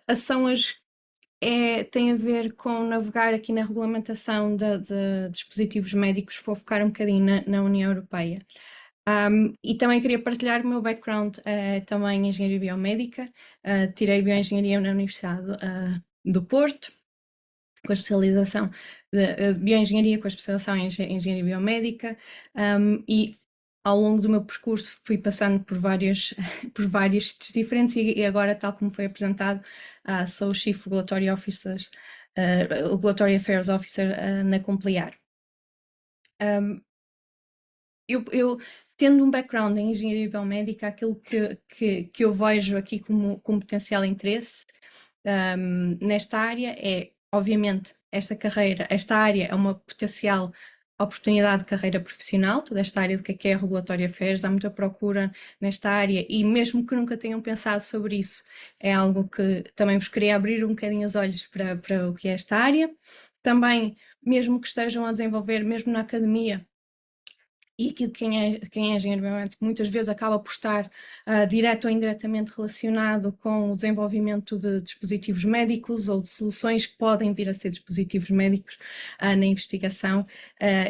a sessão hoje tem a ver com navegar aqui na regulamentação de dispositivos médicos, vou focar um bocadinho na União Europeia. E também queria partilhar o meu background, também em Engenharia Biomédica, tirei Bioengenharia na Universidade do Porto, com a especialização de Bioengenharia, com a especialização em Engenharia Biomédica, e ao longo do meu percurso fui passando por por vários sítios diferentes e agora, tal como foi apresentado, sou Chief Regulatory Officer, Regulatory Affairs Officer na Complear. Eu, tendo um background em Engenharia Biomédica, aquilo que eu vejo aqui como potencial interesse nesta área é, obviamente, esta área é uma potencial oportunidade de carreira profissional, toda esta área do que é Regulatory Affairs, há muita procura nesta área e mesmo que nunca tenham pensado sobre isso, é algo que também vos queria abrir um bocadinho os olhos para o que é esta área. Também, mesmo que estejam a desenvolver, mesmo na academia, e aquilo que quem é engenheiro biomédico muitas vezes acaba por estar direto ou indiretamente relacionado com o desenvolvimento de dispositivos médicos ou de soluções que podem vir a ser dispositivos médicos na investigação,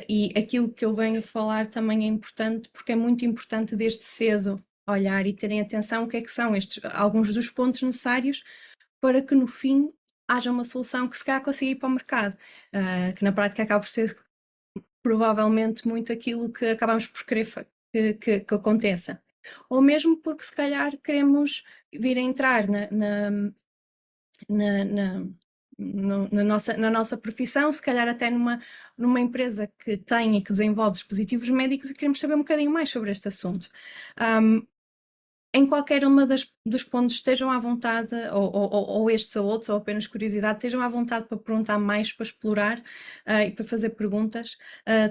e aquilo que eu venho falar também é importante porque é muito importante desde cedo olhar e terem atenção o que é que são alguns dos pontos necessários para que no fim haja uma solução que se calhar consiga ir para o mercado, que na prática acaba por ser provavelmente muito aquilo que acabamos por querer que aconteça. Ou mesmo porque se calhar queremos vir a entrar na nossa profissão, se calhar até numa empresa que tem e que desenvolve dispositivos médicos e queremos saber um bocadinho mais sobre este assunto. Em qualquer uma dos pontos, estejam à vontade, ou estes ou outros, ou apenas curiosidade, estejam à vontade para perguntar mais, para explorar e para fazer perguntas.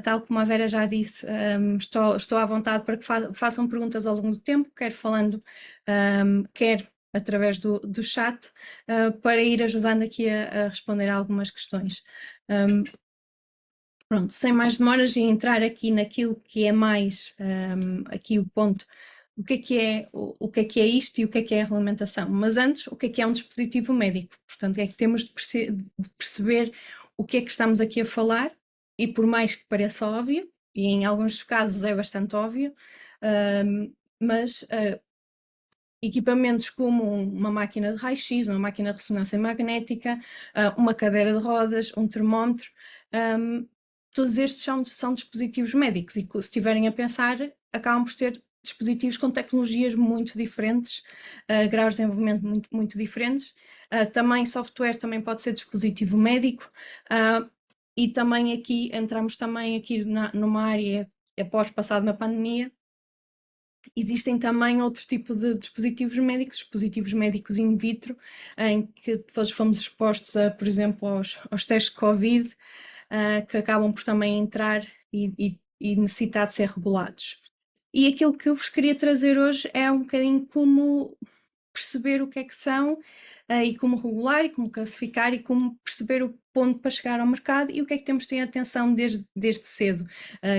Tal como a Vera já disse, estou à vontade para que façam perguntas ao longo do tempo, quer falando, quer através do chat, para ir ajudando aqui a responder a algumas questões. Pronto, sem mais demoras e entrar aqui naquilo que é mais aqui o ponto, o que é isto e o que é a regulamentação. Mas antes, o que é um dispositivo médico? Portanto, é que temos de perceber o que é que estamos aqui a falar e por mais que pareça óbvio, e em alguns casos é bastante óbvio, mas equipamentos como uma máquina de raio-x, uma máquina de ressonância magnética, uma cadeira de rodas, um termómetro, todos estes são dispositivos médicos e se estiverem a pensar, acabam por ser dispositivos com tecnologias muito diferentes, graus de desenvolvimento muito diferentes. Também software também pode ser dispositivo médico, e também aqui entramos também aqui numa área após passado uma pandemia. Existem também outro tipo de dispositivos médicos in vitro, em que todos fomos expostos, por exemplo, aos testes de Covid, que acabam por também entrar e necessitar de ser regulados. E aquilo que eu vos queria trazer hoje é um bocadinho como perceber o que é que são e como regular e como classificar e como perceber o ponto para chegar ao mercado e o que é que temos de ter atenção desde cedo,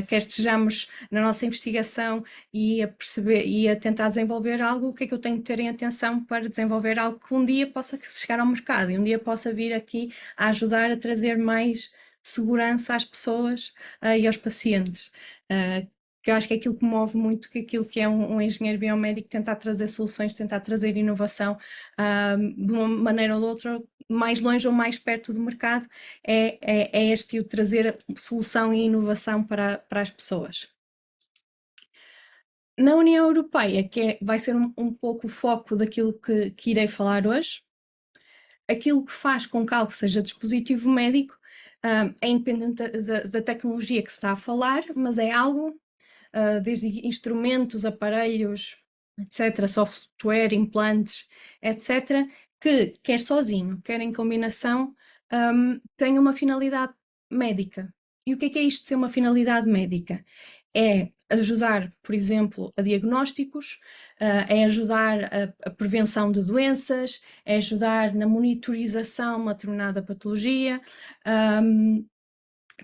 quer estejamos na nossa investigação e a perceber e a tentar desenvolver algo, o que é que eu tenho de ter em atenção para desenvolver algo que um dia possa chegar ao mercado e um dia possa vir aqui a ajudar a trazer mais segurança às pessoas e aos pacientes. Que eu acho que é aquilo que move muito, que aquilo que é um engenheiro biomédico, tentar trazer soluções, tentar trazer inovação de uma maneira ou de outra, mais longe ou mais perto do mercado, é este o trazer solução e inovação para as pessoas. Na União Europeia, vai ser um pouco o foco daquilo que irei falar hoje, aquilo que faz com que algo seja dispositivo médico é independente da tecnologia que se está a falar, mas é algo desde instrumentos, aparelhos, etc., software, implantes, etc., que, quer sozinho, quer em combinação, tem uma finalidade médica. E o que é isto de ser uma finalidade médica? É ajudar, por exemplo, a diagnósticos, é ajudar a prevenção de doenças, é ajudar na monitorização de uma determinada patologia,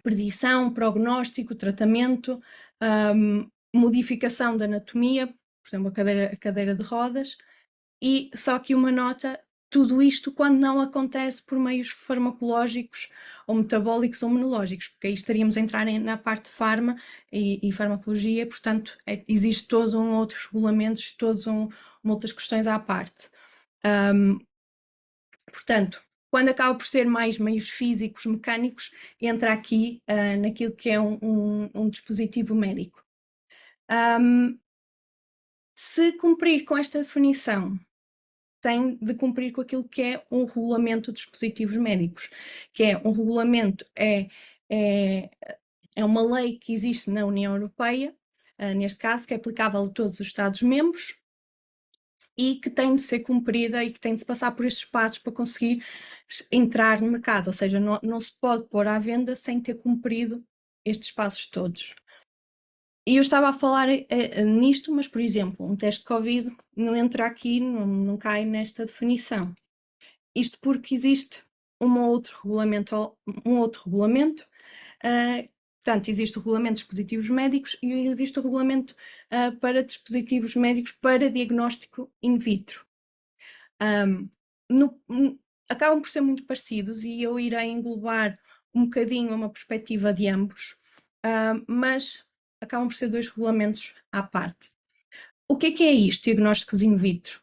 predição, prognóstico, tratamento, modificação da anatomia, por exemplo, a cadeira de rodas, e só aqui uma nota, tudo isto quando não acontece por meios farmacológicos ou metabólicos ou imunológicos, porque aí estaríamos a entrar na parte de farma e farmacologia, portanto, existe todo um outros regulamentos, outras questões à parte. Portanto, quando acaba por ser mais meios físicos, mecânicos, entra aqui naquilo que é um dispositivo médico. Se cumprir com esta definição, tem de cumprir com aquilo que é um regulamento de dispositivos médicos, que é um regulamento, é uma lei que existe na União Europeia, neste caso, que é aplicável a todos os Estados-membros e que tem de ser cumprida e que tem de se passar por estes passos para conseguir entrar no mercado, ou seja, não se pode pôr à venda sem ter cumprido estes passos todos. E eu estava a falar nisto, mas, por exemplo, um teste de Covid não entra aqui, não cai nesta definição. Isto porque existe um outro regulamento, portanto, existe o regulamento de dispositivos médicos e existe o regulamento para dispositivos médicos para diagnóstico in vitro. Acabam por ser muito parecidos e eu irei englobar um bocadinho uma perspectiva de ambos, mas acabam por ser dois regulamentos à parte. O que é isto, diagnósticos in vitro?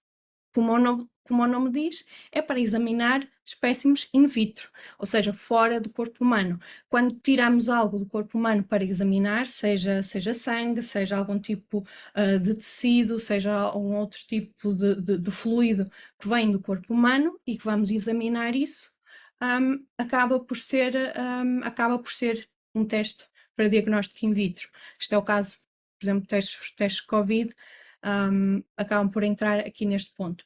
Como o nome diz, é para examinar espécimes in vitro, ou seja, fora do corpo humano. Quando tiramos algo do corpo humano para examinar, seja sangue, seja algum tipo de tecido, seja um outro tipo de fluido que vem do corpo humano e que vamos examinar isso, acaba por ser um teste para diagnóstico in vitro. Este é o caso, por exemplo, os testes Covid, acabam por entrar aqui neste ponto.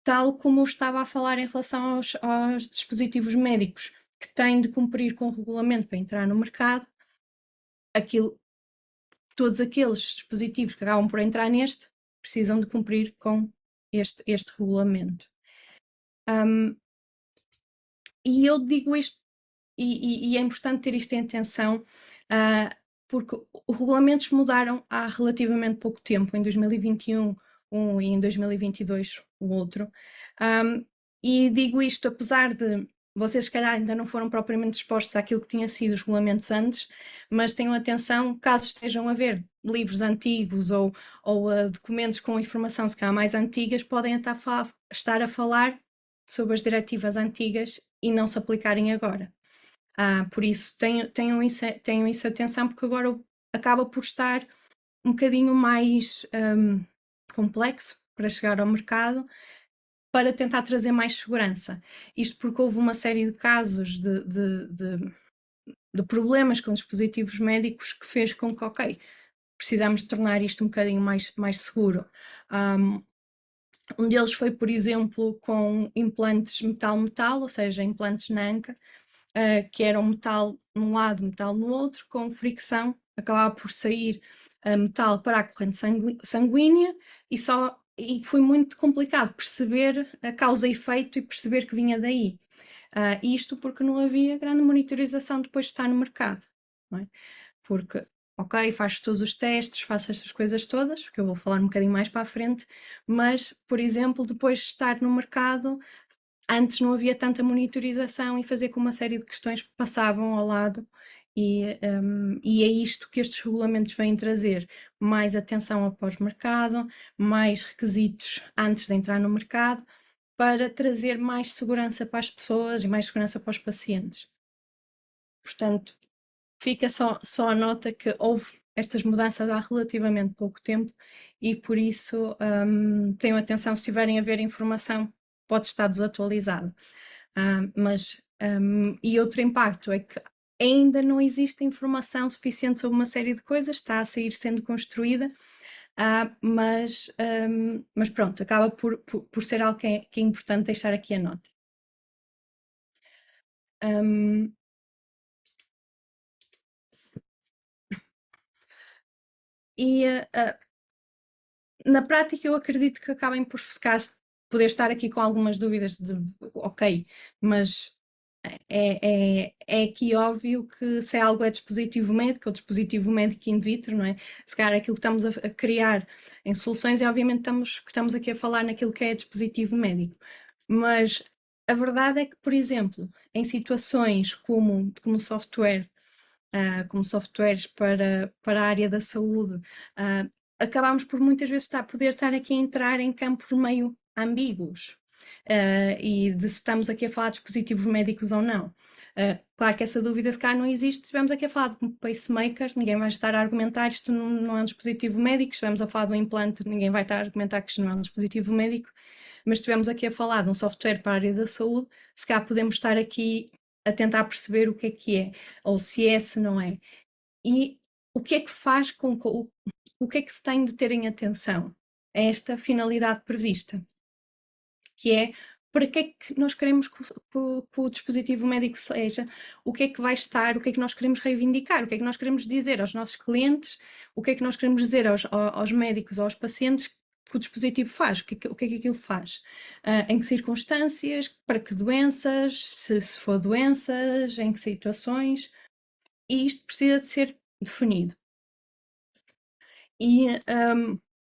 Tal como eu estava a falar em relação aos dispositivos médicos que têm de cumprir com o regulamento para entrar no mercado, todos aqueles dispositivos que acabam por entrar neste precisam de cumprir com este regulamento. E eu digo isto, e é importante ter isto em atenção, porque os regulamentos mudaram há relativamente pouco tempo, em 2021 um e em 2022 o outro. E digo isto apesar de vocês, se calhar, ainda não foram propriamente expostos àquilo que tinha sido os regulamentos antes, mas tenham atenção, caso estejam a ver livros antigos ou documentos com informação, se calhar, mais antigas, podem estar a falar sobre as diretivas antigas e não se aplicarem agora. Por isso, tenham isso atenção, porque agora acaba por estar um bocadinho mais complexo para chegar ao mercado, para tentar trazer mais segurança. Isto porque houve uma série de casos de problemas com dispositivos médicos que fez com que, ok, precisamos tornar isto um bocadinho mais seguro. Um deles foi, por exemplo, com implantes metal-metal, ou seja, implantes na anca, que eram metal num lado, metal no outro, com fricção, acabava por sair metal para a corrente sanguínea e foi muito complicado perceber a causa e efeito e perceber que vinha daí. Isto porque não havia grande monitorização depois de estar no mercado, não é? Porque, ok, faz todos os testes, faço estas coisas todas, que eu vou falar um bocadinho mais para a frente, mas, por exemplo, depois de estar no mercado, antes não havia tanta monitorização e fazer com uma série de questões que passavam ao lado e é isto que estes regulamentos vêm trazer, mais atenção ao pós-mercado, mais requisitos antes de entrar no mercado, para trazer mais segurança para as pessoas e mais segurança para os pacientes. Portanto, fica só a nota que houve estas mudanças há relativamente pouco tempo e por isso tenham atenção, se tiverem a ver informação, pode estar desatualizado. E outro impacto é que ainda não existe informação suficiente sobre uma série de coisas, está a sair sendo construída, mas pronto, acaba por ser algo que é importante deixar aqui a nota. Na prática, eu acredito que acabem por poder estar aqui com algumas dúvidas de ok, mas é aqui óbvio que se algo é dispositivo médico ou dispositivo médico in vitro, não é? Se calhar aquilo que estamos a criar em soluções, e obviamente que estamos aqui a falar naquilo que é dispositivo médico. Mas a verdade é que, por exemplo, em situações como software, como softwares para a área da saúde, acabamos por muitas vezes poder estar aqui a entrar em campos meio ambíguos, e de se estamos aqui a falar de dispositivos médicos ou não. Claro que essa dúvida se calhar não existe se estivermos aqui a falar de um pacemaker, ninguém vai estar a argumentar isto não é um dispositivo médico, se estivermos a falar de um implante, ninguém vai estar a argumentar que isto não é um dispositivo médico, mas se estivermos aqui a falar de um software para a área da saúde, se calhar podemos estar aqui a tentar perceber o que é, ou se é, se não é. E o que é que faz com que o que é que se tem de ter em atenção a esta finalidade prevista, que é para que é que nós queremos que o dispositivo médico seja, o que é que vai estar, o que é que nós queremos reivindicar, o que é que nós queremos dizer aos nossos clientes, o que é que nós queremos dizer aos médicos ou aos pacientes que o dispositivo faz, o que é que aquilo faz, em que circunstâncias, para que doenças, se for doenças, em que situações, e isto precisa de ser definido. E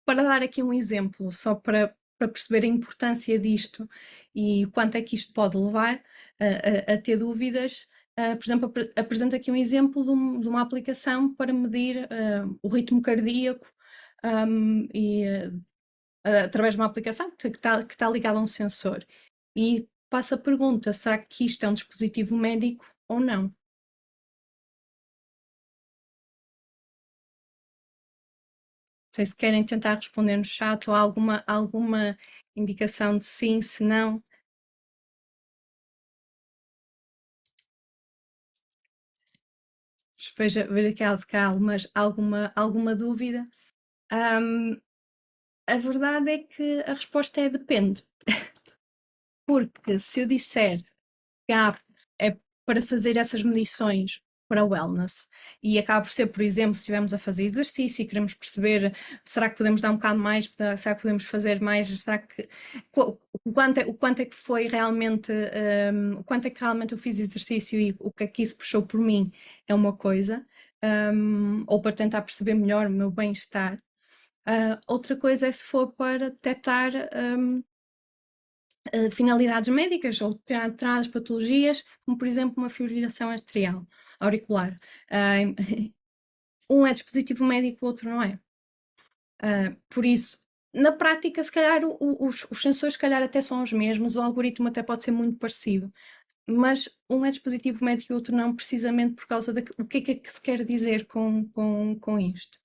para dar aqui um exemplo, só para perceber a importância disto e o quanto é que isto pode levar a ter dúvidas, por exemplo, apresento aqui um exemplo de uma aplicação para medir o ritmo cardíaco, e através de uma aplicação que está ligada a um sensor. E passa a pergunta: será que isto é um dispositivo médico ou não? Não sei se querem tentar responder no chat ou alguma indicação de sim, se não. Veja que há de cá alguma dúvida. Um, a verdade é que a resposta é depende. Porque se eu disser que a app é para fazer essas medições para wellness e acaba por ser, por exemplo, se estivermos a fazer exercício e queremos perceber, será que podemos dar um bocado mais, será que podemos fazer mais, será que o quanto é que foi realmente, o quanto é que realmente eu fiz exercício e o que é que isso puxou por mim é uma coisa, ou para tentar perceber melhor o meu bem-estar. Outra coisa é se for para detectar finalidades médicas ou determinadas patologias, como por exemplo uma fibrilação arterial auricular. Um é dispositivo médico, o outro não é. Por isso, na prática, se calhar os sensores se calhar até são os mesmos, o algoritmo até pode ser muito parecido, mas um é dispositivo médico e o outro não, precisamente por causa de o que é que se quer dizer com isto.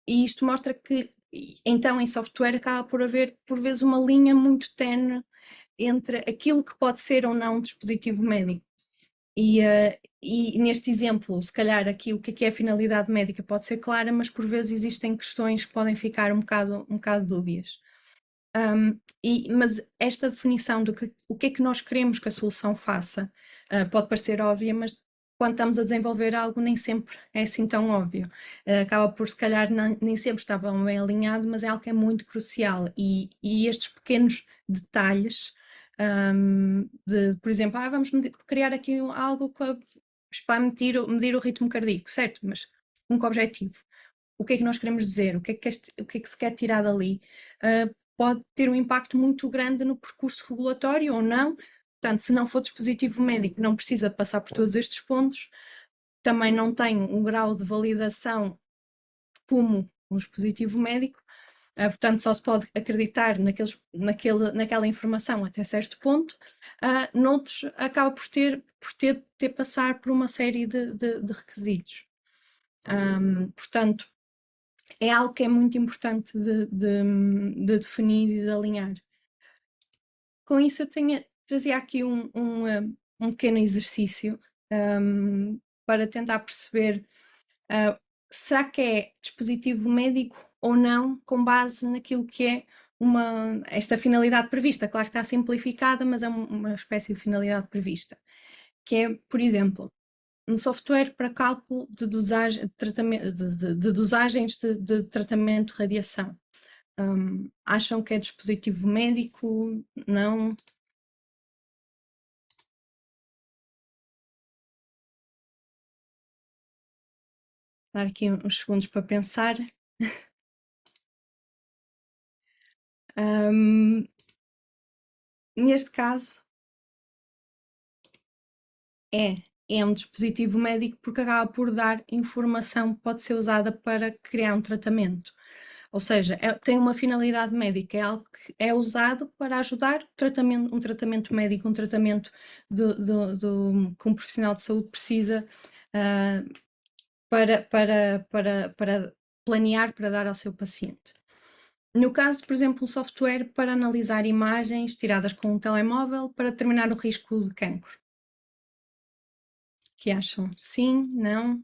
E isto mostra que, então, em software acaba por haver, por vezes, uma linha muito tenue entre aquilo que pode ser ou não um dispositivo médico. E neste exemplo, se calhar aqui o que é a finalidade médica pode ser clara, mas por vezes existem questões que podem ficar um bocado dúbias. Mas esta definição do que o que é que nós queremos que a solução faça, pode parecer óbvia, mas quando estamos a desenvolver algo nem sempre é assim tão óbvio. Acaba por se calhar nem sempre estar bem alinhado, mas é algo que é muito crucial e estes pequenos detalhes, por exemplo, vamos criar aqui algo para medir o ritmo cardíaco, certo? Mas com que objetivo? O que é que nós queremos dizer? O que é que se quer tirar dali? Pode ter um impacto muito grande no percurso regulatório ou não. Portanto, se não for dispositivo médico, não precisa passar por todos estes pontos. Também não tem um grau de validação como um dispositivo médico. Portanto, só se pode acreditar naquela informação até certo ponto. Noutros, acaba por ter passar por uma série de requisitos. Portanto, é algo que é muito importante de definir e de alinhar. Com isso, trazia aqui um pequeno exercício, para tentar perceber, será que é dispositivo médico ou não, com base naquilo que é esta finalidade prevista. Claro que está simplificada, mas é uma espécie de finalidade prevista. Que é, por exemplo, um software para cálculo de dosagem de dosagens de tratamento de radiação. Acham que é dispositivo médico? Não? Dar aqui uns segundos para pensar. neste caso, é um dispositivo médico porque acaba por dar informação que pode ser usada para criar um tratamento. Ou seja, tem uma finalidade médica, é algo que é usado para ajudar um tratamento médico, um tratamento que um profissional de saúde precisa para planear, para dar ao seu paciente. No caso, por exemplo, um software para analisar imagens tiradas com um telemóvel para determinar o risco de cancro. Que acham? Sim? Não?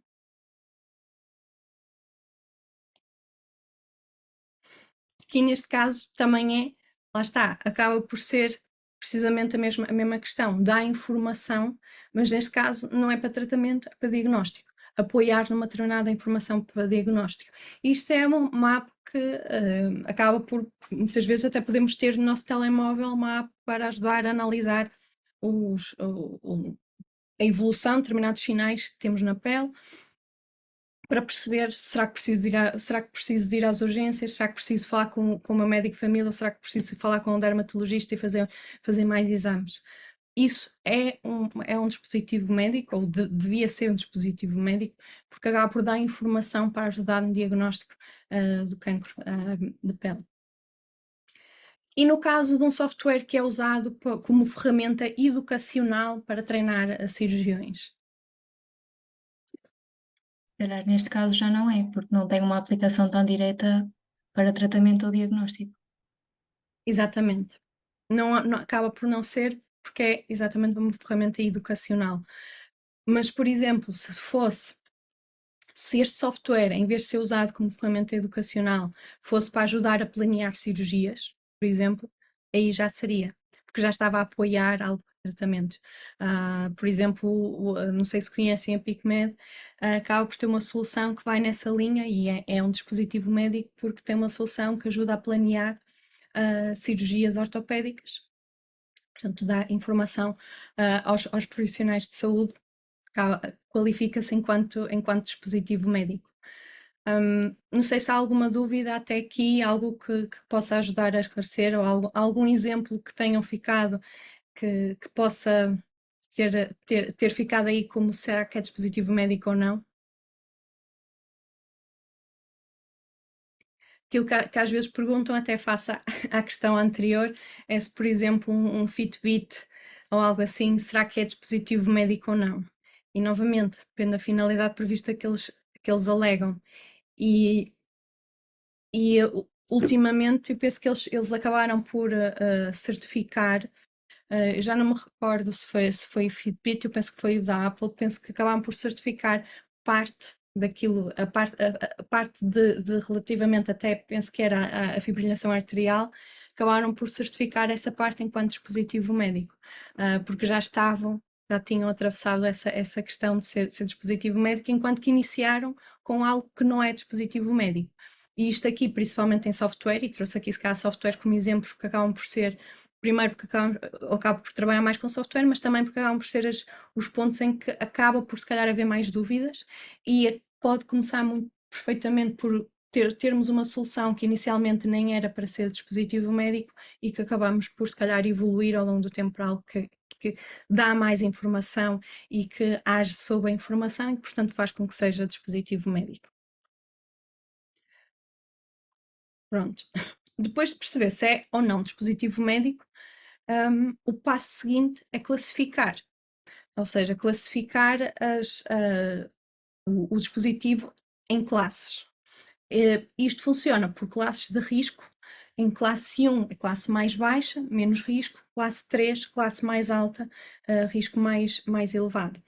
Que neste caso também lá está, acaba por ser precisamente a mesma questão, dá informação, mas neste caso não é para tratamento, é para diagnóstico. Apoiar numa determinada informação para diagnóstico. Isto é uma app que acaba por, muitas vezes até podemos ter no nosso telemóvel uma app para ajudar a analisar a evolução de determinados sinais que temos na pele, para perceber será que preciso de ir às urgências, será que preciso falar com o meu médico de família ou será que preciso falar com um dermatologista e fazer mais exames. Isso é um dispositivo médico, ou devia ser um dispositivo médico, porque acaba por dar informação para ajudar no diagnóstico do cancro de pele. E no caso de um software que é usado como ferramenta educacional para treinar cirurgiões? Calhar neste caso já não é, porque não tem uma aplicação tão direta para tratamento ou diagnóstico. Exatamente. Não acaba por não ser, porque é exatamente uma ferramenta educacional. Mas, por exemplo, se este software, em vez de ser usado como ferramenta educacional, fosse para ajudar a planear cirurgias, por exemplo, aí já seria, porque já estava a apoiar algo de tratamento. Por exemplo, não sei se conhecem a PicMed, acaba por ter uma solução que vai nessa linha e é um dispositivo médico porque tem uma solução que ajuda a planear cirurgias ortopédicas. Portanto, dá informação aos profissionais de saúde, qualifica-se enquanto dispositivo médico. Não sei se há alguma dúvida até aqui, algo que possa ajudar a esclarecer, ou algum exemplo que tenham ficado que possa ter ficado aí como será que é dispositivo médico ou não. Aquilo que às vezes perguntam, até face à questão anterior, é se, por exemplo, um Fitbit ou algo assim, será que é dispositivo médico ou não? E novamente, depende da finalidade prevista que eles alegam. E, e ultimamente eu penso que eles acabaram por certificar, eu já não me recordo se foi o Fitbit, eu penso que foi o da Apple, penso que acabaram por certificar parte daquilo, a parte de relativamente até, penso que era a fibrilação arterial, acabaram por certificar essa parte enquanto dispositivo médico, porque já tinham atravessado essa questão de ser dispositivo médico, enquanto que iniciaram com algo que não é dispositivo médico. E isto aqui, principalmente em software, e trouxe aqui se calhar software como exemplos, porque acabam por ser, primeiro porque acabo por trabalhar mais com software, mas também porque acabam por ser os pontos em que acaba por se calhar haver mais dúvidas e pode começar muito perfeitamente por termos uma solução que inicialmente nem era para ser dispositivo médico e que acabamos por se calhar evoluir ao longo do tempo para algo que dá mais informação e que age sobre a informação e que portanto faz com que seja dispositivo médico. Pronto. Depois de perceber se é ou não dispositivo médico, o passo seguinte é classificar, ou seja, classificar o dispositivo em classes. Isto funciona por classes de risco. Em classe 1, é classe mais baixa, menos risco, classe 3, classe mais alta, risco mais elevado.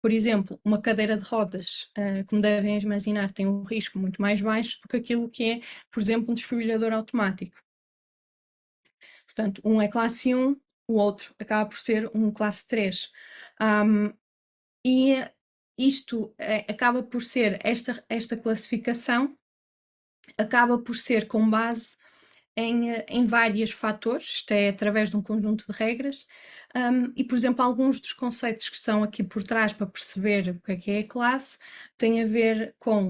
Por exemplo, uma cadeira de rodas, como devem imaginar, tem um risco muito mais baixo do que aquilo que é, por exemplo, um desfibrilador automático. Portanto, um é classe 1, o outro acaba por ser um classe 3. E isto acaba por ser, esta classificação acaba por ser com base em vários fatores, isto é através de um conjunto de regras, e, por exemplo, alguns dos conceitos que estão aqui por trás para perceber o que é a classe têm a ver com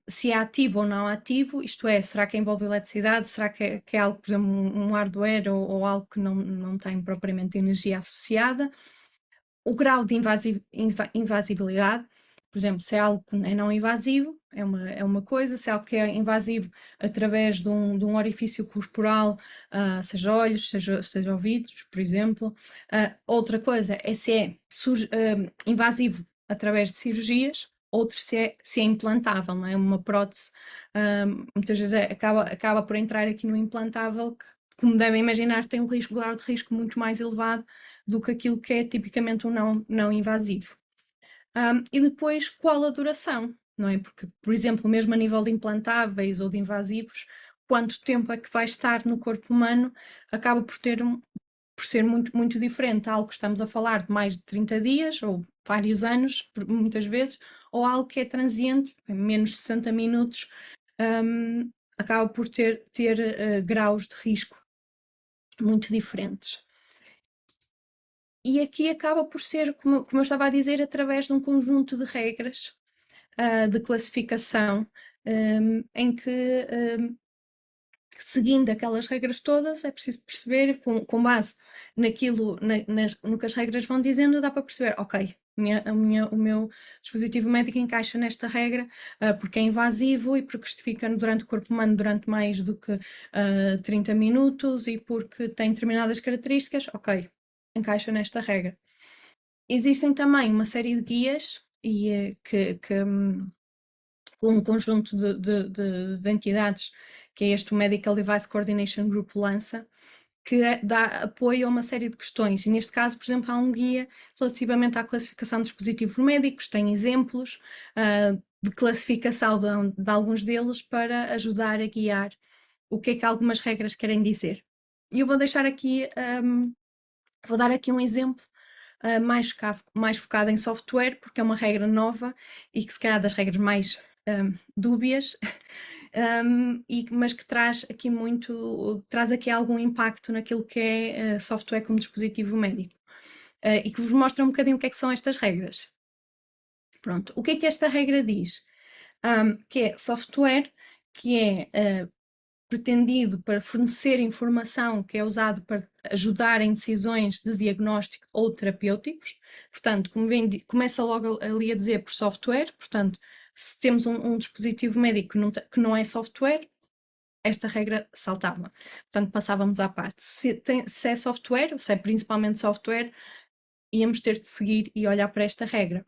se é ativo ou não ativo, isto é, será que envolve eletricidade, será que é algo, por exemplo, um hardware ou algo que não tem propriamente energia associada, o grau de invasibilidade, por exemplo, se é algo que é não invasivo, é uma coisa, se é algo que é invasivo através de um orifício corporal, seja olhos, seja ouvidos, por exemplo. Outra coisa é se é invasivo através de cirurgias, outro se é implantável, não é? Uma prótese, muitas vezes acaba por entrar aqui no implantável, que, como devem imaginar, tem um grau de risco muito mais elevado do que aquilo que é tipicamente um não invasivo. E depois, qual a duração, não é? Porque, por exemplo, mesmo a nível de implantáveis ou de invasivos, quanto tempo é que vai estar no corpo humano acaba por ser muito, muito diferente. Algo que estamos a falar de mais de 30 dias ou vários anos, muitas vezes, ou algo que é transiente, menos de 60 minutos, acaba por ter graus de risco muito diferentes. E aqui acaba por ser, como eu estava a dizer, através de um conjunto de regras de classificação, em que, seguindo aquelas regras todas, é preciso perceber, com base no que as regras vão dizendo, dá para perceber, ok, o meu dispositivo médico encaixa nesta regra porque é invasivo e porque isto fica durante o corpo humano durante mais do que 30 minutos e porque tem determinadas características, ok, encaixa nesta regra. Existem também uma série de guias com um conjunto de entidades, que é este o Medical Device Coordination Group lança, que dá apoio a uma série de questões. E neste caso, por exemplo, há um guia relativamente à classificação de dispositivos médicos, tem exemplos de classificação de alguns deles para ajudar a guiar o que é que algumas regras querem dizer. E eu vou deixar aqui, vou dar aqui um exemplo mais focado em software, porque é uma regra nova e que se calhar das regras mais dúbias, mas que traz aqui algum impacto naquilo que é software como dispositivo médico. E que vos mostra um bocadinho o que é que são estas regras. Pronto, o que é que esta regra diz? Que é software que é pretendido para fornecer informação que é usado para ajudar em decisões de diagnóstico ou terapêuticos. Portanto, como bem, começa logo ali a dizer por software, portanto, se temos um dispositivo médico que não é software, esta regra saltava. Portanto, passávamos à parte. Se é software, se é principalmente software, íamos ter de seguir e olhar para esta regra.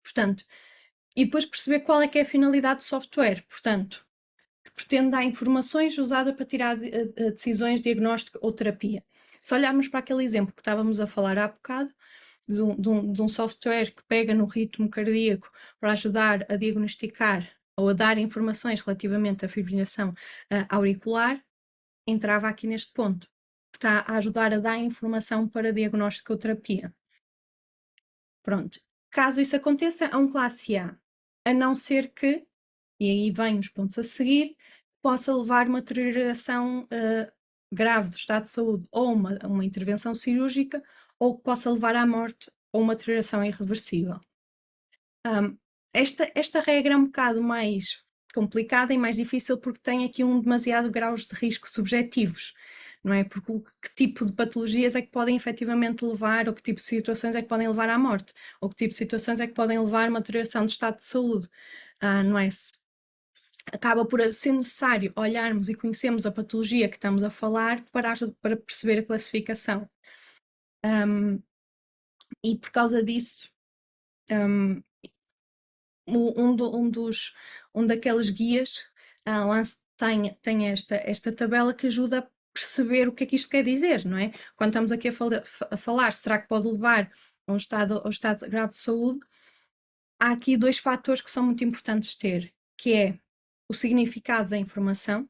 Portanto, e depois perceber qual é que é a finalidade do software. Portanto, que pretende dar informações usadas para tirar decisões de diagnóstico ou terapia. Se olharmos para aquele exemplo que estávamos a falar há bocado, de um software que pega no ritmo cardíaco para ajudar a diagnosticar ou a dar informações relativamente à fibrilação auricular, entrava aqui neste ponto, que está a ajudar a dar informação para diagnóstico ou terapia. Pronto. Caso isso aconteça, é um classe a não ser que, e aí vêm os pontos a seguir, possa levar uma deterioração grave do estado de saúde ou uma intervenção cirúrgica, ou que possa levar à morte ou uma deterioração irreversível. Esta regra é um bocado mais complicada e mais difícil porque tem aqui demasiado graus de risco subjetivos, não é? Porque que tipo de patologias é que podem efetivamente levar, ou que tipo de situações é que podem levar à morte, ou que tipo de situações é que podem levar a uma deterioração do estado de saúde, não é? Acaba por ser necessário olharmos e conhecermos a patologia que estamos a falar para perceber a classificação. E por causa disso, um daqueles guias tem esta tabela que ajuda a perceber o que é que isto quer dizer, não é? Quando estamos aqui a falar, será que pode levar a um estado grave de saúde? Há aqui dois fatores que são muito importantes ter, que é o significado da informação,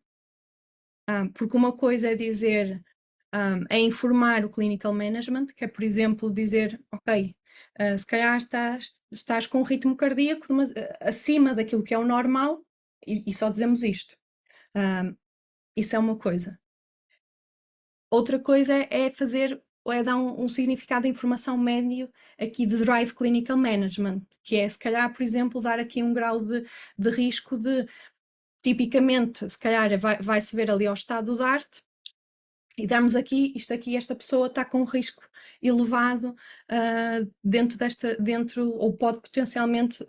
porque uma coisa é dizer, é informar o clinical management, que é, por exemplo, dizer, ok, se calhar estás com um ritmo cardíaco acima daquilo que é o normal, e só dizemos isto. Isso é uma coisa. Outra coisa é fazer, ou é dar um significado à informação médio aqui de Drive Clinical Management, que é, se calhar, por exemplo, dar aqui um grau de risco de, tipicamente, se calhar vai-se ver ali ao estado de arte, e damos aqui, isto aqui, esta pessoa está com um risco elevado dentro, ou pode potencialmente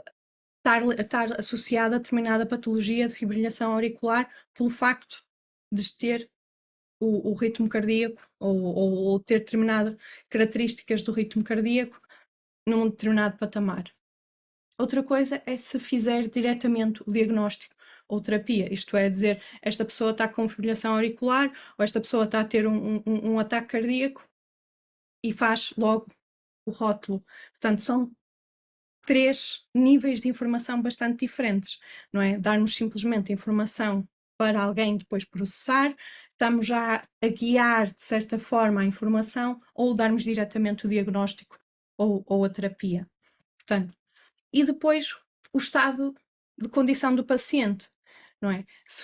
estar associada a determinada patologia de fibrilação auricular pelo facto de ter o ritmo cardíaco ou ter determinadas características do ritmo cardíaco num determinado patamar. Outra coisa é se fizer diretamente o diagnóstico ou terapia, isto é dizer, esta pessoa está com fibrilação auricular ou esta pessoa está a ter um ataque cardíaco e faz logo o rótulo. Portanto, são três níveis de informação bastante diferentes, não é? Darmos simplesmente informação para alguém depois processar, estamos já a guiar de certa forma a informação ou darmos diretamente o diagnóstico ou a terapia. Portanto, e depois o estado de condição do paciente, não é? Se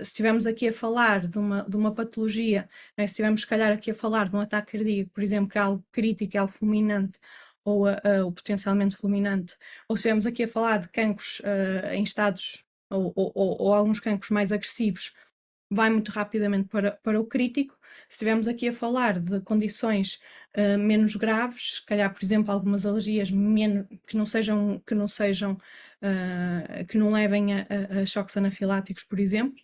estivermos aqui a falar de uma patologia, não é? Se estivermos, se calhar, aqui a falar de um ataque cardíaco, por exemplo, que é algo crítico, é algo fulminante, ou potencialmente fulminante, ou se estivermos aqui a falar de cancros em estados, ou alguns cancros mais agressivos, vai muito rapidamente para o crítico. Se estivermos aqui a falar de condições menos graves, se calhar, por exemplo, algumas alergias que não levem a choques anafiláticos, por exemplo,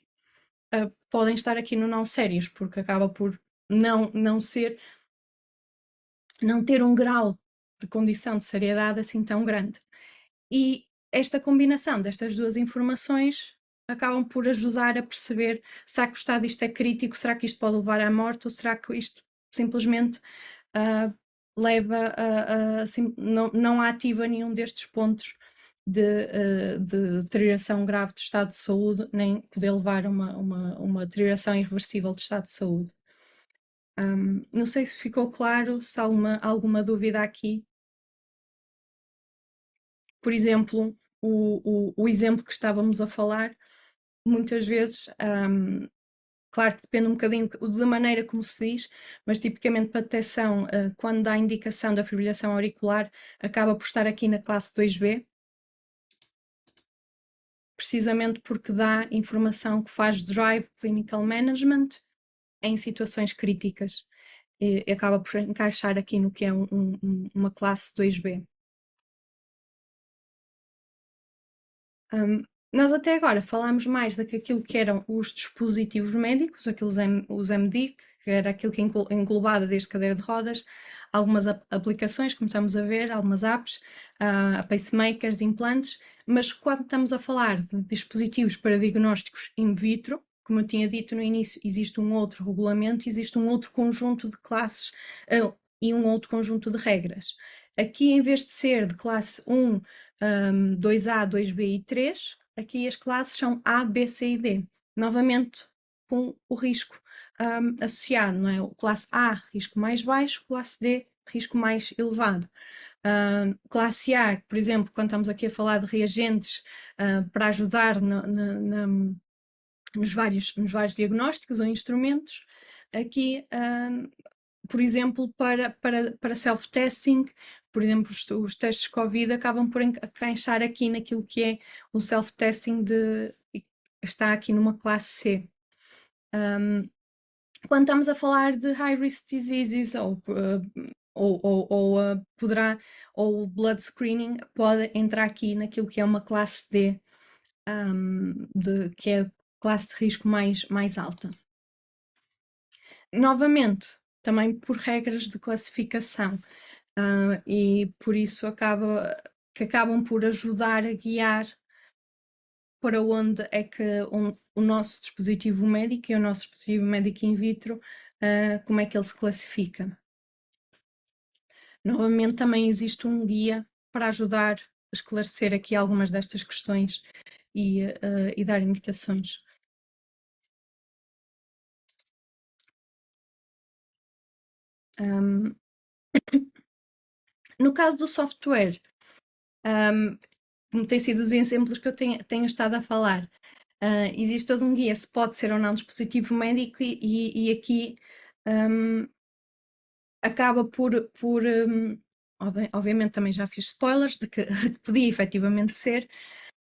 podem estar aqui no não sérios, porque acaba por não ter um grau de condição de seriedade assim tão grande. E esta combinação destas duas informações acabam por ajudar a perceber: será que o estado disto é crítico, será que isto pode levar à morte, ou será que isto simplesmente leva não ativa nenhum destes pontos de deterioração grave de estado de saúde, nem poder levar a uma deterioração irreversível de estado de saúde. Não sei se ficou claro, se há alguma dúvida aqui. Por exemplo, o exemplo que estávamos a falar, muitas vezes, claro que depende um bocadinho da maneira como se diz, mas tipicamente para detecção, quando dá indicação da fibrilação auricular, acaba por estar aqui na classe 2B, precisamente porque dá informação que faz Drive Clinical Management em situações críticas. E acaba por encaixar aqui no que é uma classe 2B. Nós até agora falámos mais daquilo que eram os dispositivos médicos, os MDIC, que era aquilo que englobava desde cadeira de rodas, algumas aplicações, como estamos a ver, algumas apps, pacemakers, implantes, mas quando estamos a falar de dispositivos para diagnósticos in vitro, como eu tinha dito no início, existe um outro regulamento, existe um outro conjunto de classes e um outro conjunto de regras. Aqui, em vez de ser de classe 1, 2A, 2B e 3, aqui as classes são A, B, C e D. Novamente, com o risco associado, não é? Classe A, risco mais baixo, classe D, risco mais elevado. Classe A, por exemplo, quando estamos aqui a falar de reagentes para ajudar nos vários diagnósticos ou instrumentos, aqui por exemplo, para self-testing, por exemplo, os testes Covid acabam por encaixar aqui naquilo que é o self-testing está aqui numa classe C. Quando estamos a falar de high-risk diseases poderá, ou blood screening, pode entrar aqui naquilo que é uma classe D, que é classe de risco mais alta. Novamente, também por regras de classificação, e por isso acabam por ajudar a guiar para onde é que o nosso dispositivo médico e o nosso dispositivo médico in vitro, como é que ele se classifica. Novamente, também existe um guia para ajudar a esclarecer aqui algumas destas questões e dar indicações. No caso do software, como tem sido os exemplos que eu tenho estado a falar, existe todo um guia se pode ser ou não dispositivo médico e aqui acaba obviamente também já fiz spoilers de que, que podia efetivamente ser,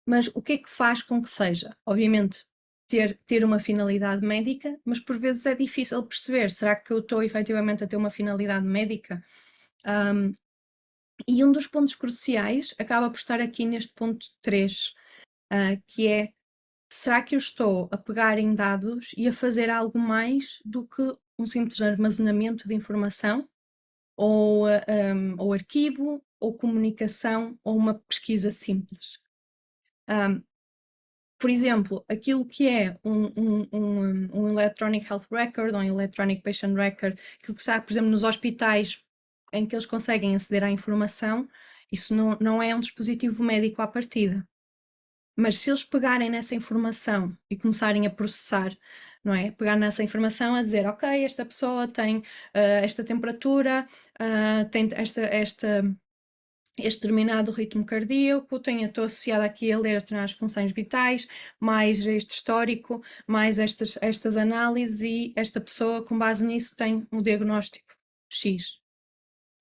mas o que é que faz com que seja? Obviamente ter uma finalidade médica, mas por vezes é difícil perceber, será que eu estou efetivamente a ter uma finalidade médica? E um dos pontos cruciais acaba por estar aqui neste ponto 3, que é, será que eu estou a pegar em dados e a fazer algo mais do que um simples armazenamento de informação, ou arquivo, ou comunicação, ou uma pesquisa simples? Por exemplo, aquilo que é um Electronic Health Record ou um Electronic Patient Record, aquilo que está, por exemplo, nos hospitais em que eles conseguem aceder à informação, isso não é um dispositivo médico à partida. Mas se eles pegarem nessa informação e começarem a processar, não é? Pegar nessa informação a dizer, ok, esta pessoa tem esta temperatura, tem este determinado ritmo cardíaco, estou associada aqui a ler as funções vitais, mais este histórico, mais estas análises, e esta pessoa, com base nisso, tem um diagnóstico X.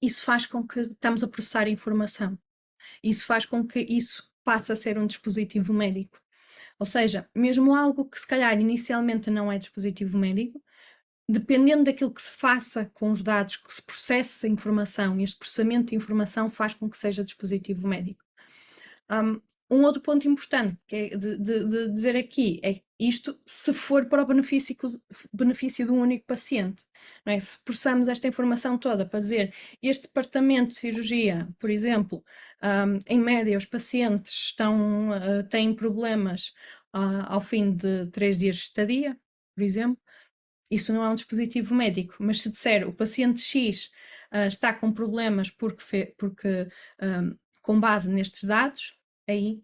Isso faz com que estamos a processar informação. Isso faz com que isso passe a ser um dispositivo médico. Ou seja, mesmo algo que se calhar inicialmente não é dispositivo médico, dependendo daquilo que se faça com os dados, que se processe a informação, e este processamento de informação faz com que seja dispositivo médico. Um outro ponto importante que é de dizer aqui é isto se for para o benefício de um único paciente. Não é? Se processamos esta informação toda para dizer este departamento de cirurgia, por exemplo, em média os pacientes têm problemas ao fim de 3 dias de estadia, por exemplo, isso não é um dispositivo médico, mas se disser o paciente X está com problemas porque com base nestes dados, aí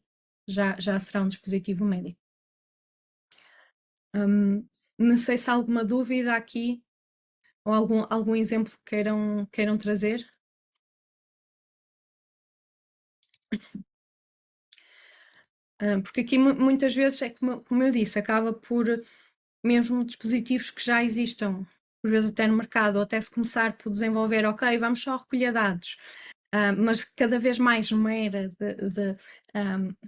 já será um dispositivo médico. Não sei se há alguma dúvida aqui ou algum exemplo que queiram trazer. Porque aqui muitas vezes é como eu disse, acaba por mesmo dispositivos que já existam, por vezes até no mercado, ou até se começar por desenvolver, ok, vamos só recolher dados, mas cada vez mais numa era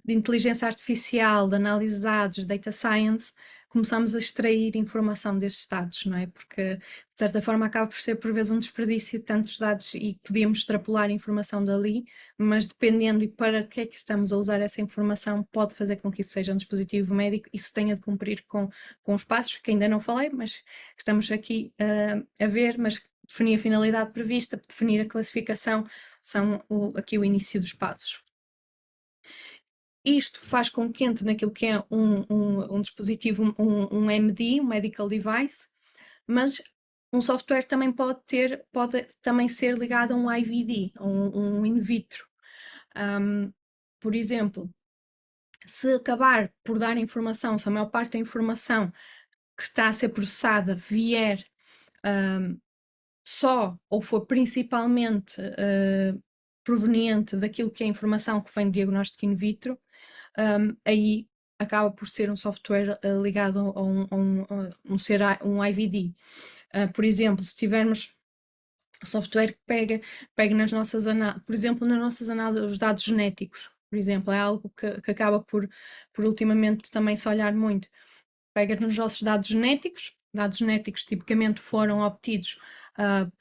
de inteligência artificial, de análise de dados, data science, começamos a extrair informação destes dados, não é? Porque, de certa forma, acaba por ser, por vezes, um desperdício de tantos dados e podíamos extrapolar informação dali, mas dependendo e para que é que estamos a usar essa informação, pode fazer com que isso seja um dispositivo médico e se tenha de cumprir com os passos, que ainda não falei, mas estamos aqui a ver, mas definir a finalidade prevista, definir a classificação, são aqui o início dos passos. Isto faz com que entre naquilo que é um dispositivo, um MD, um Medical Device, mas um software também pode também ser ligado a um IVD, um in vitro. Por exemplo, se acabar por dar informação, se a maior parte da informação que está a ser processada vier só ou for principalmente proveniente daquilo que é a informação que vem de diagnóstico in vitro, aí acaba por ser um software ligado a um IVD. Por exemplo, se tivermos software que pega nas nossas análises, por exemplo, nas nossas análises, os dados genéticos, por exemplo, é algo que acaba por ultimamente também se olhar muito. Pega nos nossos dados genéticos tipicamente foram obtidos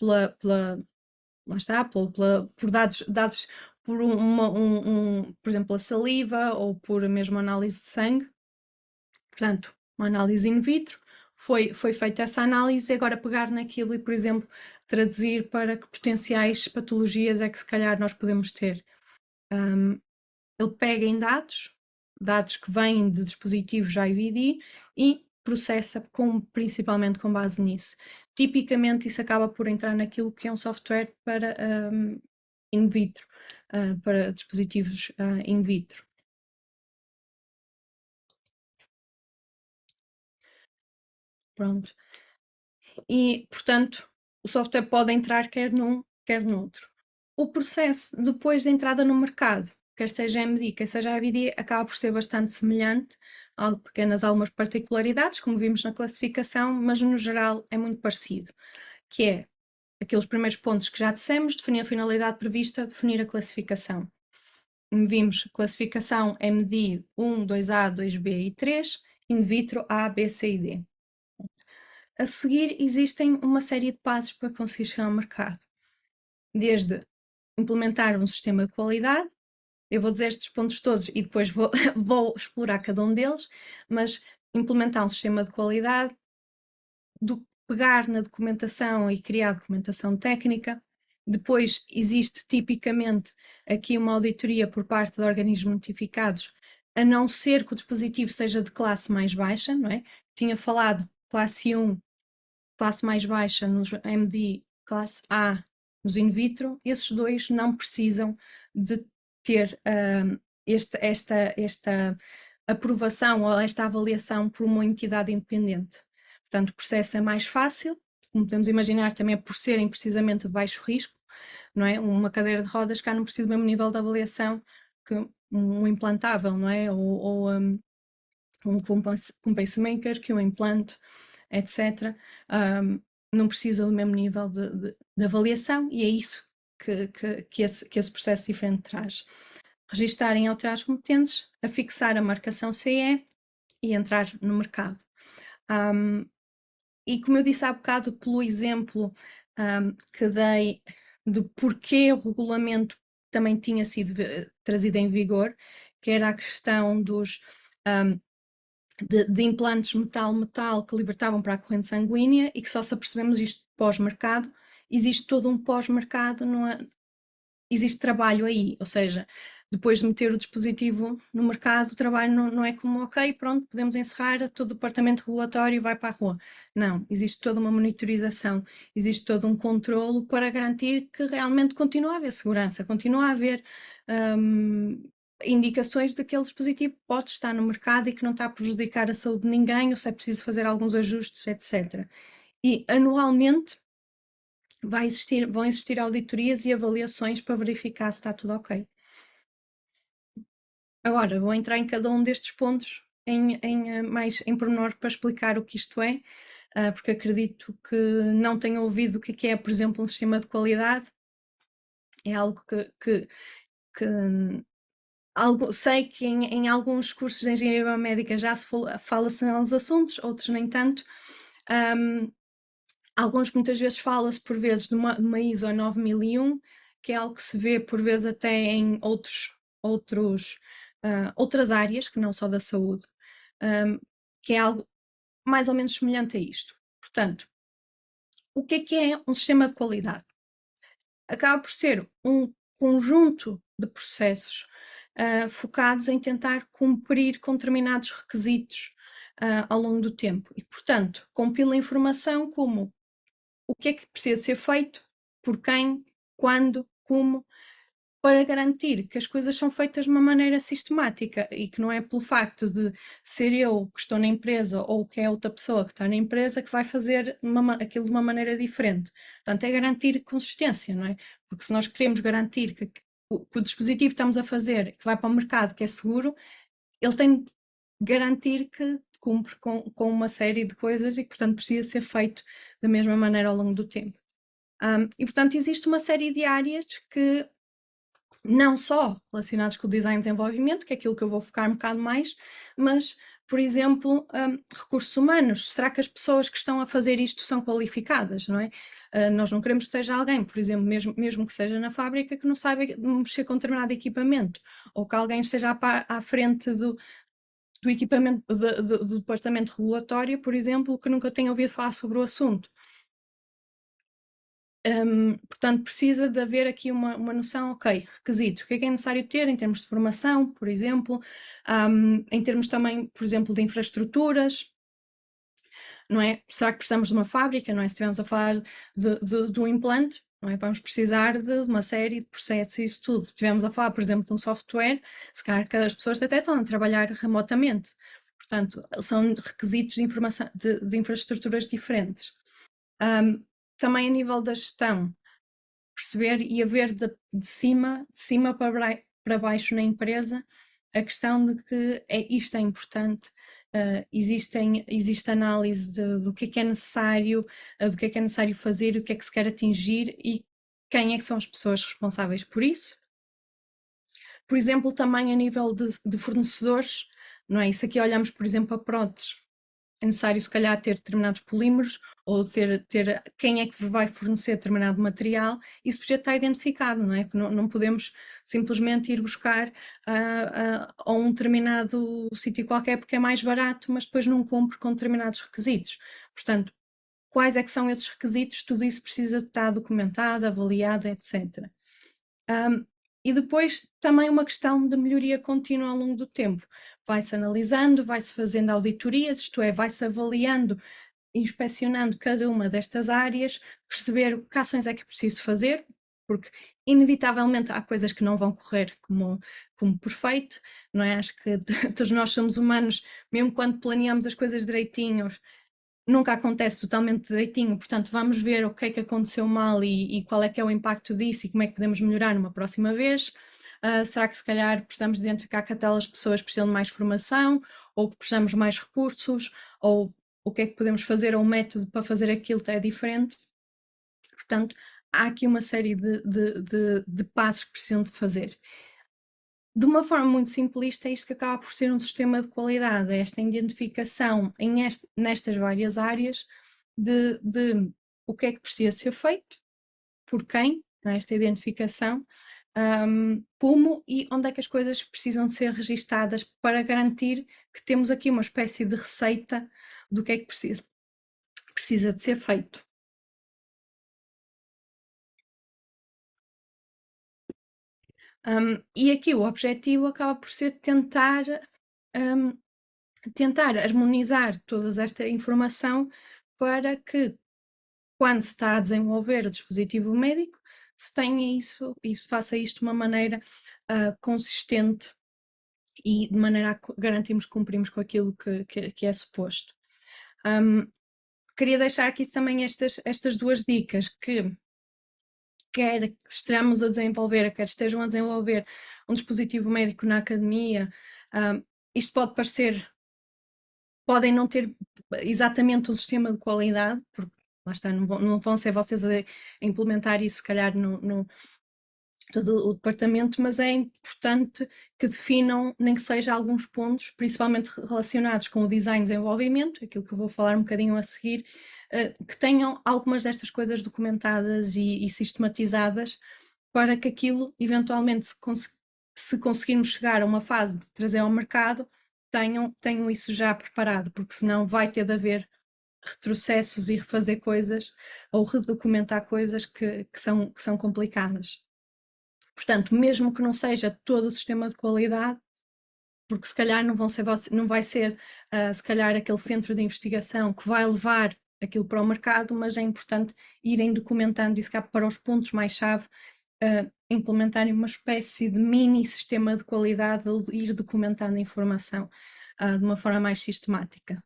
lá está, por dados por por exemplo, a saliva ou por mesmo análise de sangue. Portanto, uma análise in vitro, foi feita essa análise e agora pegar naquilo e, por exemplo, traduzir para que potenciais patologias é que se calhar nós podemos ter. Ele pega em dados que vêm de dispositivos IVD e processa principalmente com base nisso. Tipicamente isso acaba por entrar naquilo que é um software para in vitro, para dispositivos in vitro. Pronto. E, portanto, o software pode entrar quer num, quer noutro. O processo depois da entrada no mercado quer seja MD, quer seja AVD, acaba por ser bastante semelhante, há pequenas algumas particularidades, como vimos na classificação, mas no geral é muito parecido, que é aqueles primeiros pontos que já dissemos, definir a finalidade prevista, definir a classificação. Vimos classificação MD 1, 2A, 2B e 3, in vitro A, B, C e D. A seguir, existem uma série de passos para conseguir chegar ao mercado. Desde implementar um sistema de qualidade, eu vou dizer estes pontos todos e depois vou, vou explorar cada um deles, mas implementar um sistema de qualidade, do pegar na documentação e criar documentação técnica. Depois existe tipicamente aqui uma auditoria por parte de organismos notificados, a não ser que o dispositivo seja de classe mais baixa, não é? Tinha falado classe 1, classe mais baixa nos MD, classe A nos in vitro, esses dois não precisam de ter esta aprovação ou esta avaliação por uma entidade independente. Portanto, o processo é mais fácil, como podemos imaginar, também por serem precisamente de baixo risco, não é? Uma cadeira de rodas cá não precisa do mesmo nível de avaliação que um implantável, não é? Ou um pacemaker, que um implante, etc. Não precisa do mesmo nível de avaliação e é isso que esse processo diferente traz. Registarem alterar as competentes, afixar a marcação CE e entrar no mercado. E como eu disse há bocado, pelo exemplo que dei do porquê o regulamento também tinha sido trazido em vigor, que era a questão dos de implantes metal-metal que libertavam para a corrente sanguínea e que só se apercebemos isto pós-mercado, existe todo um pós-mercado, existe trabalho aí, ou seja, depois de meter o dispositivo no mercado, o trabalho não é como, ok, pronto, podemos encerrar, todo o departamento regulatório vai para a rua. Não, existe toda uma monitorização, existe todo um controlo para garantir que realmente continua a haver segurança, continua a haver indicações de que aquele dispositivo pode estar no mercado e que não está a prejudicar a saúde de ninguém, ou se é preciso fazer alguns ajustes, etc. E anualmente vão existir auditorias e avaliações para verificar se está tudo ok. Agora, vou entrar em cada um destes pontos mais em pormenor para explicar o que isto é, porque acredito que não tenham ouvido o que é, por exemplo, um sistema de qualidade. É algo que sei que em alguns cursos de engenharia biomédica já se fala-se nos assuntos, outros nem tanto. Alguns muitas vezes fala-se por vezes de uma ISO 9001, que é algo que se vê por vezes até em outras áreas, que não só da saúde, que é algo mais ou menos semelhante a isto. Portanto, o que é um sistema de qualidade? Acaba por ser um conjunto de processos focados em tentar cumprir com determinados requisitos ao longo do tempo e, portanto, compila informação como o que é que precisa ser feito, por quem, quando, como, para garantir que as coisas são feitas de uma maneira sistemática e que não é pelo facto de ser eu que estou na empresa ou que é outra pessoa que está na empresa que vai fazer aquilo de uma maneira diferente. Portanto, é garantir consistência, não é? Porque se nós queremos garantir que o dispositivo que estamos a fazer, que vai para o mercado, que é seguro, ele tem de garantir que cumpre com uma série de coisas e que, portanto, precisa ser feito da mesma maneira ao longo do tempo. E, portanto, existe uma série de áreas que não só relacionadas com o design de desenvolvimento, que é aquilo que eu vou focar um bocado mais, mas, por exemplo, recursos humanos. Será que as pessoas que estão a fazer isto são qualificadas, não é? Nós não queremos que esteja alguém, por exemplo, mesmo que seja na fábrica, que não saiba mexer com determinado equipamento, ou que alguém esteja à frente do equipamento, do departamento regulatório, por exemplo, que nunca tenha ouvido falar sobre o assunto. Portanto, precisa de haver aqui uma noção, ok, requisitos, o que é necessário ter em termos de formação, por exemplo, em termos também, por exemplo, de infraestruturas, não é? Será que precisamos de uma fábrica, não é? Se estivermos a falar de um implante, não é? Vamos precisar de uma série de processos e isso tudo. Se estivermos a falar, por exemplo, de um software, se calhar que as pessoas até estão a trabalhar remotamente. Portanto, são requisitos de informação, de infraestruturas diferentes. Também a nível da gestão, perceber e haver de cima para baixo na empresa a questão de que isto é importante, existe análise do que é necessário, do que é necessário fazer, o que é que se quer atingir e quem é que são as pessoas responsáveis por isso. Por exemplo, também a nível de fornecedores, não é? Se aqui olhamos, por exemplo, a próteses, é necessário se calhar ter determinados polímeros ou ter quem é que vos vai fornecer determinado material, isso precisa estar identificado, não é? Que não podemos simplesmente ir buscar a um determinado sítio qualquer porque é mais barato, mas depois não cumpre com determinados requisitos. Portanto, quais é que são esses requisitos? Tudo isso precisa estar documentado, avaliado, etc. E depois também uma questão de melhoria contínua ao longo do tempo. Vai-se analisando, vai-se fazendo auditorias, isto é, vai-se avaliando, inspecionando cada uma destas áreas, perceber que ações é que é preciso fazer, porque inevitavelmente há coisas que não vão correr como perfeito, não é? Acho que todos nós somos humanos, mesmo quando planeamos as coisas direitinhos, nunca acontece totalmente direitinho, portanto vamos ver o que é que aconteceu mal e qual é que é o impacto disso e como é que podemos melhorar numa próxima vez. Será que se calhar precisamos identificar que aquelas pessoas precisam de mais formação ou que precisamos de mais recursos ou o que é que podemos fazer ou o método para fazer aquilo é diferente. Portanto, há aqui uma série de passos que precisam de fazer. De uma forma muito simplista, isto que acaba por ser um sistema de qualidade, esta identificação nestas várias áreas de o que é que precisa ser feito, por quem, esta identificação, como e onde é que as coisas precisam de ser registadas para garantir que temos aqui uma espécie de receita do que é que precisa de ser feito. E aqui o objetivo acaba por ser tentar harmonizar toda esta informação para que, quando se está a desenvolver o dispositivo médico, se tenha isso e se faça isto de uma maneira consistente e de maneira a garantirmos que cumprimos com aquilo que é suposto. Queria deixar aqui também estas duas dicas que quer estejamos a desenvolver, quer estejam a desenvolver um dispositivo médico na academia, isto pode parecer, podem não ter exatamente um sistema de qualidade, porque lá está, não vão ser vocês a implementar isso, se calhar, no todo o departamento, mas é importante que definam, nem que seja alguns pontos, principalmente relacionados com o design e desenvolvimento, aquilo que eu vou falar um bocadinho a seguir, que tenham algumas destas coisas documentadas e sistematizadas para que aquilo, eventualmente, se conseguirmos chegar a uma fase de trazer ao mercado, tenham isso já preparado, porque senão vai ter de haver retrocessos e refazer coisas ou redocumentar coisas que são complicadas. Portanto, mesmo que não seja todo o sistema de qualidade, porque se calhar não vai ser se calhar aquele centro de investigação que vai levar aquilo para o mercado, mas é importante irem documentando isso para os pontos mais chave, implementarem uma espécie de mini sistema de qualidade, ir documentando a informação de uma forma mais sistemática.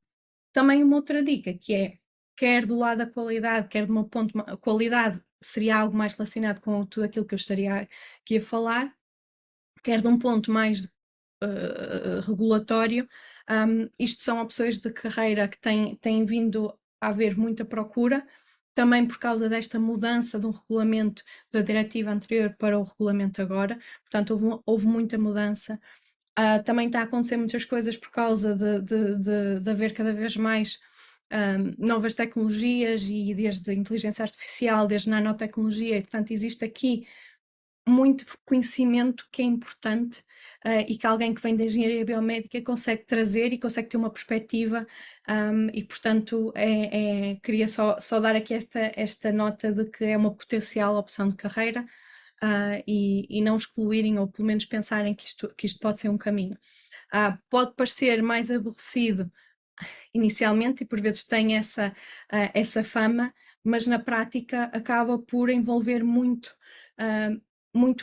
Também uma outra dica que é, quer do lado da qualidade, quer de uma ponto, a qualidade seria algo mais relacionado com tudo aquilo que eu estaria aqui a falar, quer de um ponto mais regulatório, isto são opções de carreira que têm vindo a haver muita procura, também por causa desta mudança de um regulamento da diretiva anterior para o regulamento agora, portanto houve muita mudança. Também está a acontecer muitas coisas por causa de haver cada vez mais novas tecnologias e desde inteligência artificial, desde nanotecnologia, e portanto existe aqui muito conhecimento que é importante e que alguém que vem da engenharia biomédica consegue trazer e consegue ter uma perspectiva e portanto queria só dar aqui esta nota de que é uma potencial opção de carreira e não excluírem ou pelo menos pensarem que isto pode ser um caminho. Pode parecer mais aborrecido inicialmente e por vezes tem essa fama, mas na prática acaba por envolver muito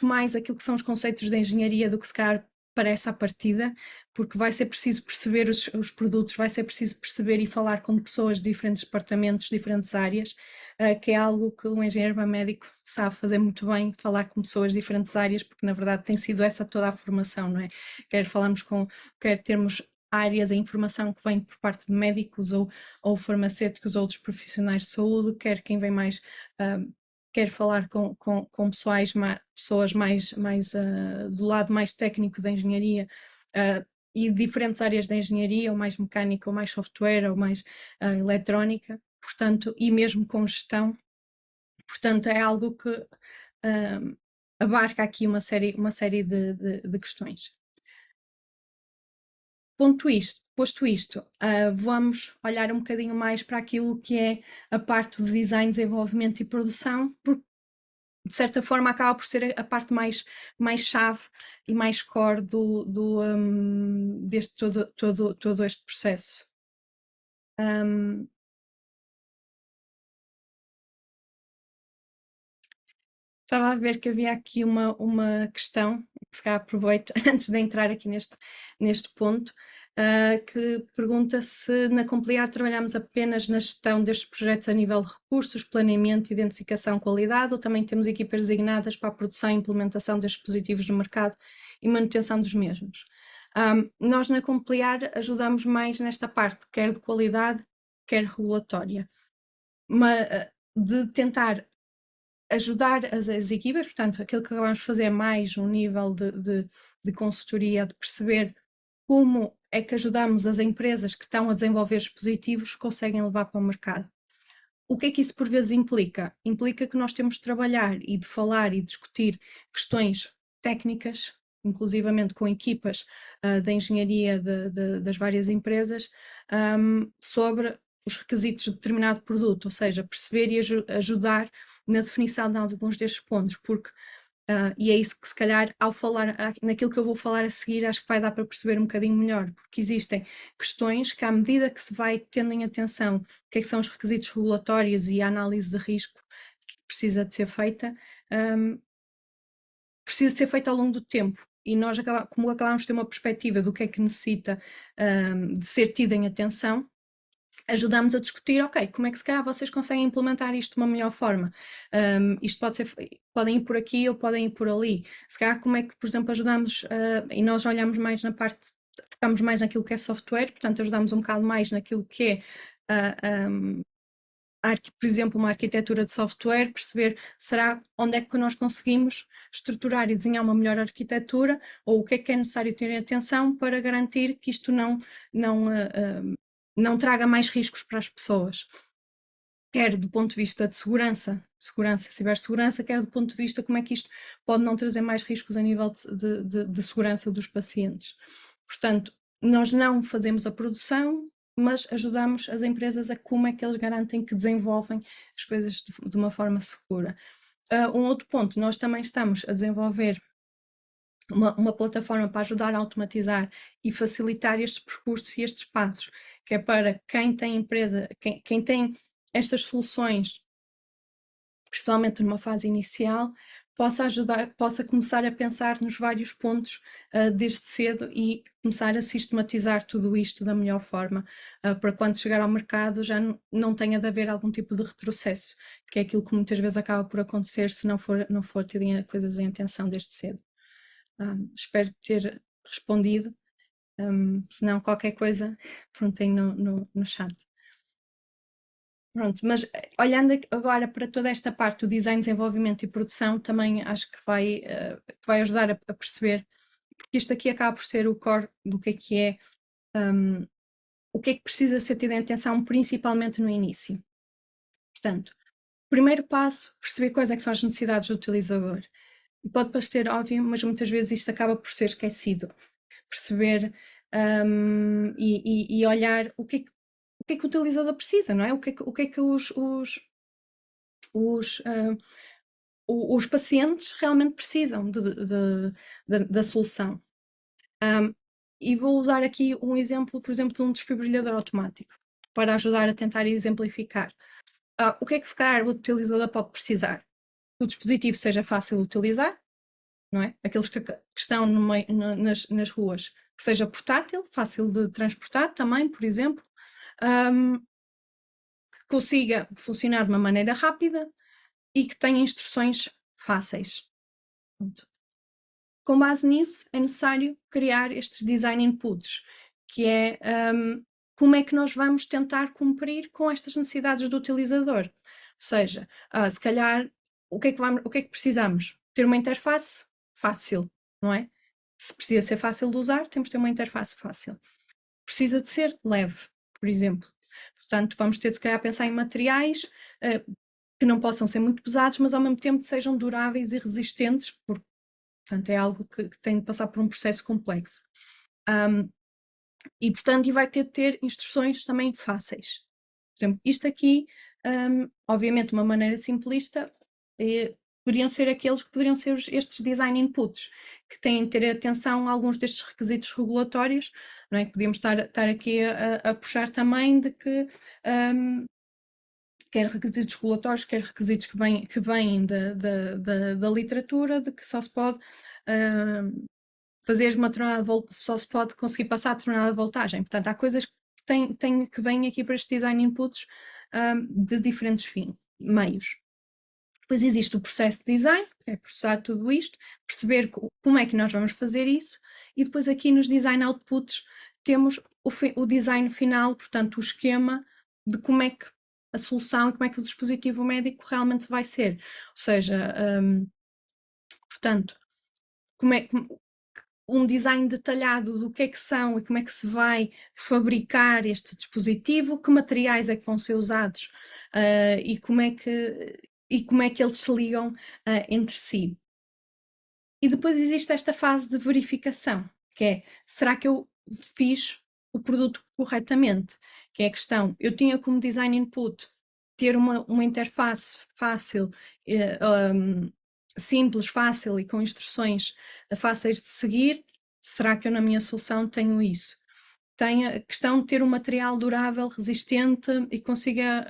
mais aquilo que são os conceitos de engenharia do que se calhar parece à partida, porque vai ser preciso perceber os produtos, vai ser preciso perceber e falar com pessoas de diferentes departamentos, diferentes áreas, que é algo que um engenheiro biomédico sabe fazer muito bem, falar com pessoas de diferentes áreas, porque na verdade tem sido essa toda a formação, não é? Quer termos áreas, a informação que vem por parte de médicos ou farmacêuticos ou outros profissionais de saúde, quer quem vem mais, quer falar com pessoas mais do lado mais técnico da engenharia, e diferentes áreas da engenharia, ou mais mecânica, ou mais software, ou mais eletrónica, portanto, e mesmo com gestão. Portanto, é algo que abarca aqui uma série de questões. Posto isto, vamos olhar um bocadinho mais para aquilo que é a parte do design, desenvolvimento e produção, porque de certa forma acaba por ser a parte mais chave e mais core deste todo este processo. Estava a ver que havia aqui uma questão, que se calhar aproveito antes de entrar aqui neste ponto, que pergunta se na Complear trabalhamos apenas na gestão destes projetos a nível de recursos, planeamento, identificação, qualidade, ou também temos equipas designadas para a produção e implementação destes dispositivos no mercado e manutenção dos mesmos. Nós na Complear ajudamos mais nesta parte, quer de qualidade, quer regulatória, de tentar ajudar as equipas, portanto, aquilo que vamos fazer mais um nível de consultoria, de perceber como é que ajudamos as empresas que estão a desenvolver dispositivos conseguem levar para o mercado. O que é que isso por vezes implica? Implica que nós temos de trabalhar e de falar e discutir questões técnicas, inclusivamente com equipas da engenharia das várias empresas, sobre os requisitos de determinado produto, ou seja, perceber e ajudar na definição de alguns destes pontos, porque e é isso que se calhar ao falar naquilo que eu vou falar a seguir acho que vai dar para perceber um bocadinho melhor, porque existem questões que à medida que se vai tendo em atenção o que é que são os requisitos regulatórios e a análise de risco que precisa de ser feita, precisa ser feita ao longo do tempo. E nós, como acabamos de ter uma perspectiva do que é que necessita de ser tido em atenção, ajudamos a discutir, ok, como é que se calhar vocês conseguem implementar isto de uma melhor forma? Isto podem ir por aqui ou podem ir por ali. Se calhar como é que, por exemplo, ajudamos, e nós olhamos mais na parte, focamos mais naquilo que é software, portanto ajudamos um bocado mais naquilo que é, por exemplo, uma arquitetura de software, perceber onde é que nós conseguimos estruturar e desenhar uma melhor arquitetura, ou o que é necessário ter atenção para garantir que isto não traga mais riscos para as pessoas, quer do ponto de vista de segurança, cibersegurança, quer do ponto de vista como é que isto pode não trazer mais riscos a nível de segurança dos pacientes. Portanto, nós não fazemos a produção, mas ajudamos as empresas a como é que eles garantem que desenvolvem as coisas de uma forma segura. Um outro ponto, nós também estamos a desenvolver uma plataforma para ajudar a automatizar e facilitar estes percursos e estes passos, que é para quem tem empresa, quem tem estas soluções, principalmente numa fase inicial, possa começar a pensar nos vários pontos desde cedo e começar a sistematizar tudo isto da melhor forma, para quando chegar ao mercado já não tenha de haver algum tipo de retrocesso, que é aquilo que muitas vezes acaba por acontecer se não for terem coisas em atenção desde cedo. Espero ter respondido. Se não, qualquer coisa, perguntem no chat. Pronto, mas olhando agora para toda esta parte do design, desenvolvimento e produção, também acho que vai ajudar a perceber, porque isto aqui acaba por ser o core do que é, o que é que precisa ser tido em atenção, principalmente no início. Portanto, primeiro passo, perceber quais é que são as necessidades do utilizador. E pode parecer óbvio, mas muitas vezes isto acaba por ser esquecido. Perceber e olhar o que é que o utilizador precisa, não é? O que é que os pacientes realmente precisam da solução. E vou usar aqui um exemplo, por exemplo, de um desfibrilhador automático, para ajudar a tentar exemplificar. O que é que se calhar o utilizador pode precisar? Que o dispositivo seja fácil de utilizar, não é? Aqueles que estão nas ruas, que seja portátil, fácil de transportar também, por exemplo, consiga funcionar de uma maneira rápida e que tenha instruções fáceis. Pronto. Com base nisso, é necessário criar estes design inputs, que é como é que nós vamos tentar cumprir com estas necessidades do utilizador. Ou seja, se calhar, o que é que precisamos? Ter uma interface fácil, não é? Se precisa ser fácil de usar, temos de ter uma interface fácil. Precisa de ser leve, por exemplo. Portanto, vamos ter de, se calhar, pensar em materiais que não possam ser muito pesados, mas ao mesmo tempo sejam duráveis e resistentes, porque, portanto, é algo que tem de passar por um processo complexo. E, portanto, vai ter de ter instruções também fáceis. Por exemplo, isto aqui, obviamente, de uma maneira simplista, poderiam ser aqueles que poderiam ser estes design inputs, que têm de ter atenção a alguns destes requisitos regulatórios, não é? Podíamos estar aqui a puxar também de que quer requisitos regulatórios, quer requisitos que vêm da literatura, de que só se pode fazer uma determinada só se pode conseguir passar a determinada voltagem. Portanto, há coisas que vêm aqui para este design inputs de diferentes meios. Depois existe o processo de design, que é processar tudo isto, perceber como é que nós vamos fazer isso, e depois aqui nos design outputs temos o design final, portanto o esquema de como é que a solução e como é que o dispositivo médico realmente vai ser. Ou seja, portanto, um design detalhado do que é que são e como é que se vai fabricar este dispositivo, que materiais é que vão ser usados e como é que eles se ligam entre si. E depois existe esta fase de verificação, que é, será que eu fiz o produto corretamente? Que é a questão, eu tinha como design input ter uma interface fácil, simples, fácil e com instruções fáceis de seguir. Será que eu na minha solução tenho isso? Tem a questão de ter um material durável, resistente e consiga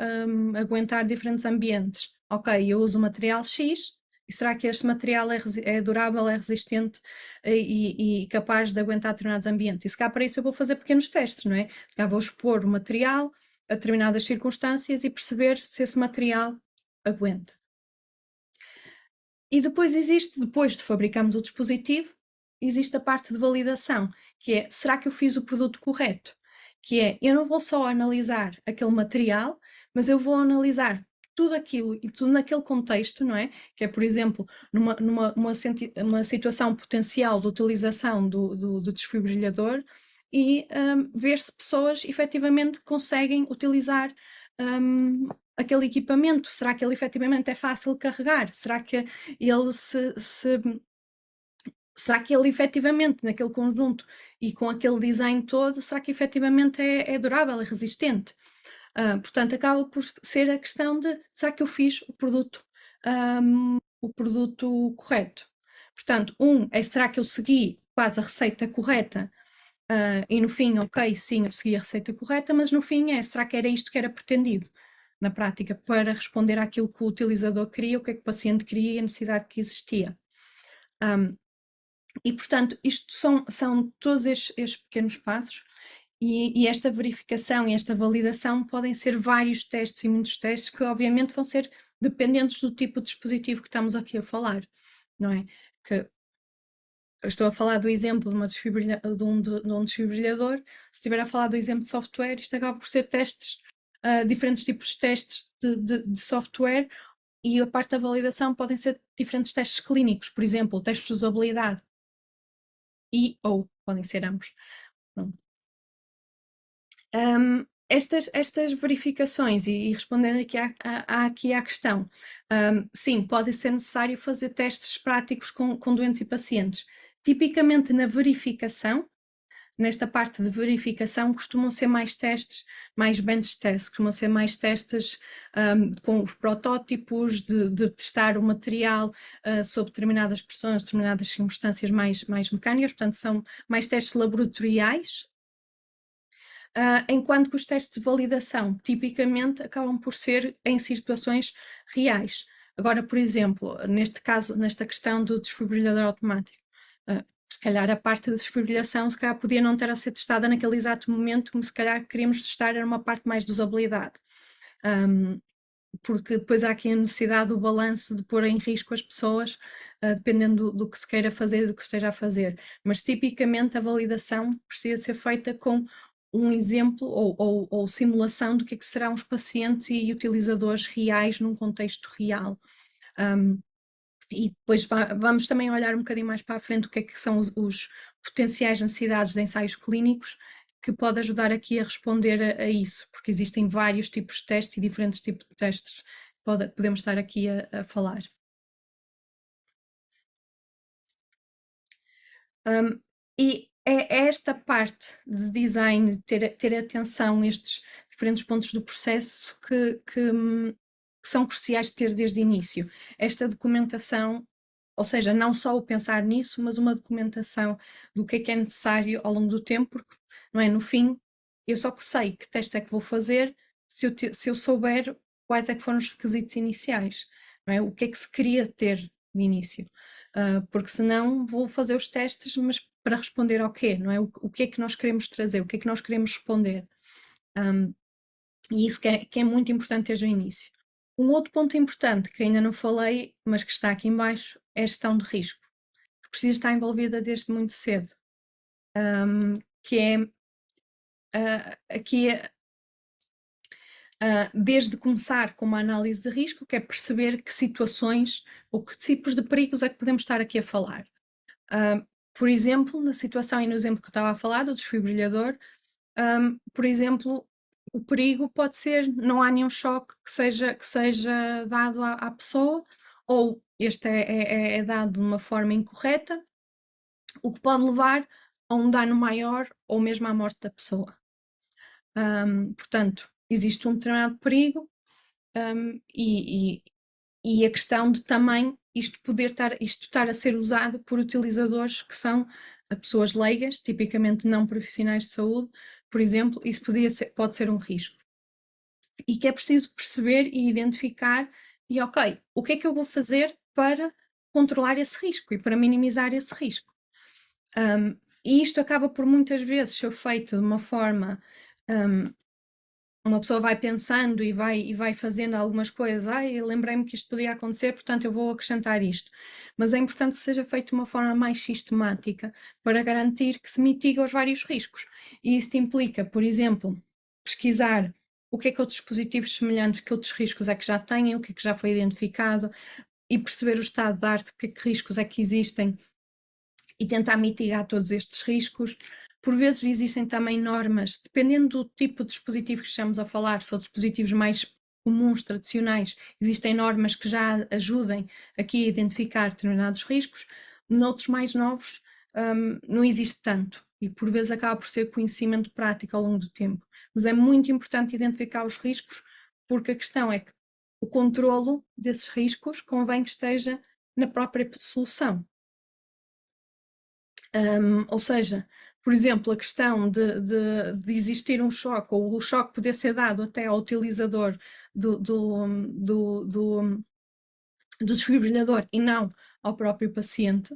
aguentar diferentes ambientes. Ok, eu uso o material X, e será que este material é durável, é resistente e capaz de aguentar determinados ambientes? E se cá para isso eu vou fazer pequenos testes, não é? Já vou expor o material a determinadas circunstâncias e perceber se esse material aguenta. E depois depois de fabricarmos o dispositivo, existe a parte de validação, que é, será que eu fiz o produto correto? Que é, eu não vou só analisar aquele material, mas eu vou analisar tudo aquilo e tudo naquele contexto, não é? Que é, por exemplo, uma situação potencial de utilização do desfibrilhador e ver se pessoas efetivamente conseguem utilizar aquele equipamento. Será que ele efetivamente é fácil de carregar? Será que ele será que ele efetivamente, naquele conjunto e com aquele design todo, será que efetivamente é durável e resistente? Portanto, acaba por ser a questão de, será que eu fiz o produto correto? Portanto, será que eu segui quase a receita correta? E no fim, ok, sim, eu segui a receita correta, mas no fim será que era isto que era pretendido na prática para responder àquilo que o utilizador queria, o que é que o paciente queria e a necessidade que existia? E, portanto, isto são todos estes pequenos passos e esta verificação e esta validação podem ser vários testes e muitos testes que, obviamente, vão ser dependentes do tipo de dispositivo que estamos aqui a falar, não é? Que eu estou a falar do exemplo de um desfibrilhador, se estiver a falar do exemplo de software, isto acaba por ser testes, diferentes tipos de testes de software, e a parte da validação podem ser diferentes testes clínicos, por exemplo, testes de usabilidade, ou podem ser ambos. Estas verificações, e respondendo aqui à questão, sim, pode ser necessário fazer testes práticos com doentes e pacientes. Tipicamente na verificação, nesta parte de verificação, costumam ser mais testes, mais bench tests, costumam ser mais testes com os protótipos, de testar o material sob determinadas pressões, determinadas circunstâncias mais mecânicas, portanto são mais testes laboratoriais, enquanto que os testes de validação tipicamente acabam por ser em situações reais. Agora, por exemplo, neste caso, nesta questão do desfibrilhador automático, se calhar a parte da desfibrilação se calhar podia não ter a ser testada naquele exato momento, como se calhar queríamos testar era uma parte mais de usabilidade. porque depois há aqui a necessidade do balanço de pôr em risco as pessoas, dependendo do que se queira fazer e do que se esteja a fazer. Mas tipicamente a validação precisa ser feita com um exemplo ou simulação do que é que serão os pacientes e utilizadores reais num contexto real. E depois vamos também olhar um bocadinho mais para a frente o que é que são os potenciais necessidades de ensaios clínicos, que pode ajudar aqui a responder a isso, porque existem vários tipos de testes e diferentes tipos de testes que podemos estar aqui a falar. E é esta parte de design, ter atenção a estes diferentes pontos do processo que são cruciais de ter desde o início. Esta documentação, ou seja, não só o pensar nisso, mas uma documentação do que é necessário ao longo do tempo, porque, não é, no fim, eu só sei que teste é que vou fazer se eu souber quais é que foram os requisitos iniciais, não é? O que é que se queria ter de início. Porque senão vou fazer os testes, mas para responder ao quê, não é? O que é que nós queremos trazer, o que é que nós queremos responder. E isso que é muito importante desde o início. Um outro ponto importante que ainda não falei, mas que está aqui embaixo, é a gestão de risco, que precisa estar envolvida desde muito cedo. Que é aqui desde começar com uma análise de risco, que é perceber que situações ou que tipos de perigos é que podemos estar aqui a falar. Por exemplo, na situação e no exemplo que eu estava a falar, do desfibrilhador, por exemplo, o perigo pode ser não há nenhum choque que seja dado à pessoa, ou este é dado de uma forma incorreta, o que pode levar a um dano maior ou mesmo à morte da pessoa. Portanto, existe um determinado perigo e a questão de também isto estar a ser usado por utilizadores que são pessoas leigas, tipicamente não profissionais de saúde, por exemplo, isso pode ser um risco. E que é preciso perceber e identificar e ok, o que é que eu vou fazer para controlar esse risco e para minimizar esse risco? E isto acaba por muitas vezes ser feito de uma forma uma pessoa vai pensando e vai fazendo algumas coisas. Eu lembrei-me que isto podia acontecer, portanto eu vou acrescentar isto. Mas é importante que seja feito de uma forma mais sistemática para garantir que se mitiga os vários riscos. E isso implica, por exemplo, pesquisar o que é que outros dispositivos semelhantes, que outros riscos é que já têm, o que é que já foi identificado e perceber o estado da arte, que riscos é que existem e tentar mitigar todos estes riscos. Por vezes existem também normas, dependendo do tipo de dispositivo que estamos a falar, se for dispositivos mais comuns, tradicionais, existem normas que já ajudem aqui a identificar determinados riscos. Noutros mais novos, não existe tanto e por vezes acaba por ser conhecimento prático ao longo do tempo. Mas é muito importante identificar os riscos, porque a questão é que o controlo desses riscos convém que esteja na própria solução. Ou seja, por exemplo, a questão de existir um choque, ou o choque poder ser dado até ao utilizador do desfibrilhador e não ao próprio paciente,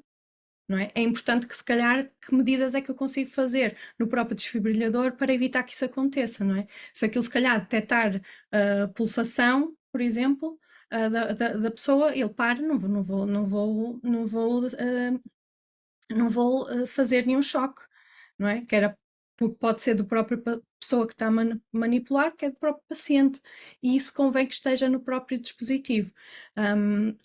não é? É importante que, se calhar, que medidas é que eu consigo fazer no próprio desfibrilhador para evitar que isso aconteça, não é? Se aquilo, se calhar, detectar pulsação, por exemplo, da pessoa, ele para, não vou fazer nenhum choque, não é? Que era porque pode ser do próprio pessoa que está a manipular, que é do próprio paciente, e isso convém que esteja no próprio dispositivo,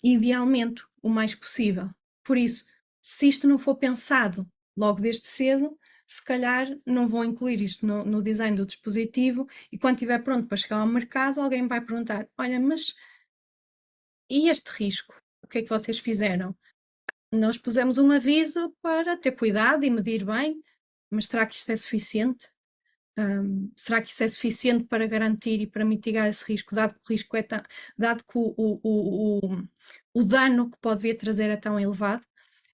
idealmente o mais possível. Por isso, se isto não for pensado logo desde cedo, se calhar não vou incluir isto no design do dispositivo e quando estiver pronto para chegar ao mercado, alguém vai perguntar: olha, mas e este risco? O que é que vocês fizeram? Nós pusemos um aviso para ter cuidado e medir bem, mas será que isto é suficiente? Será que isso é suficiente para garantir e para mitigar esse risco, dado que o risco dado que o dano que pode vir a trazer é tão elevado?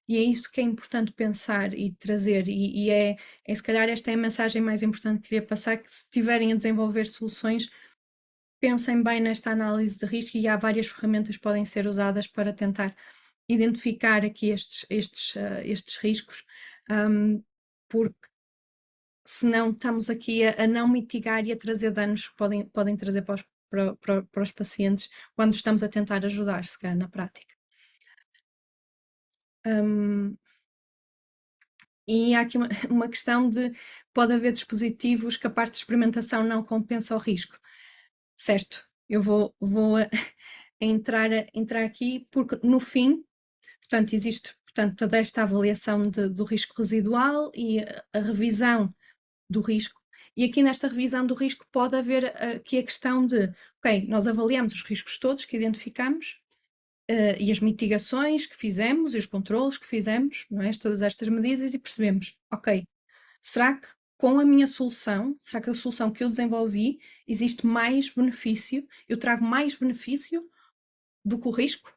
E é isso que é importante pensar e trazer, e se calhar esta é a mensagem mais importante que queria passar, que se estiverem a desenvolver soluções, pensem bem nesta análise de risco e há várias ferramentas que podem ser usadas para tentar identificar aqui estes riscos, porque senão estamos aqui a não mitigar e a trazer danos que podem trazer para para os pacientes quando estamos a tentar ajudar, se calhar, na prática. E há aqui uma questão de pode haver dispositivos que a parte de experimentação não compensa o risco. Certo, eu vou entrar aqui porque no fim, portanto, existe toda esta avaliação do risco residual e a revisão do risco. E aqui nesta revisão do risco pode haver aqui a questão de, ok, nós avaliamos os riscos todos que identificamos e as mitigações que fizemos e os controles que fizemos, não é? Todas estas medidas e percebemos, ok, será que com a minha solução, será que a solução que eu desenvolvi existe mais benefício? Eu trago mais benefício do que o risco?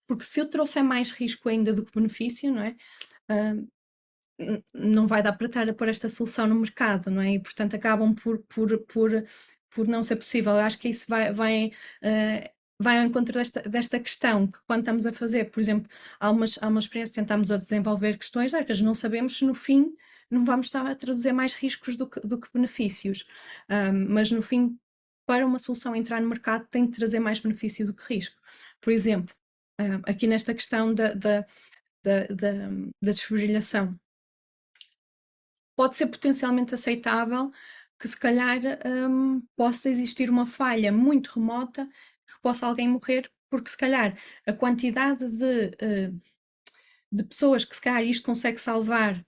Porque se eu trouxer mais risco ainda do que benefício, não é? Não vai dar para estar a pôr esta solução no mercado, não é? E portanto acabam por não ser possível. Eu acho que isso vai ao encontro desta questão que quando estamos a fazer, por exemplo, há uma experiência, tentamos a desenvolver questões, às vezes não sabemos se no fim não vamos estar a traduzir mais riscos do que benefícios. Mas no fim, para uma solução entrar no mercado, tem de trazer mais benefício do que risco. Por exemplo, aqui nesta questão da desfibrilação, pode ser potencialmente aceitável que se calhar possa existir uma falha muito remota que possa alguém morrer, porque se calhar a quantidade de pessoas que se calhar isto consegue salvar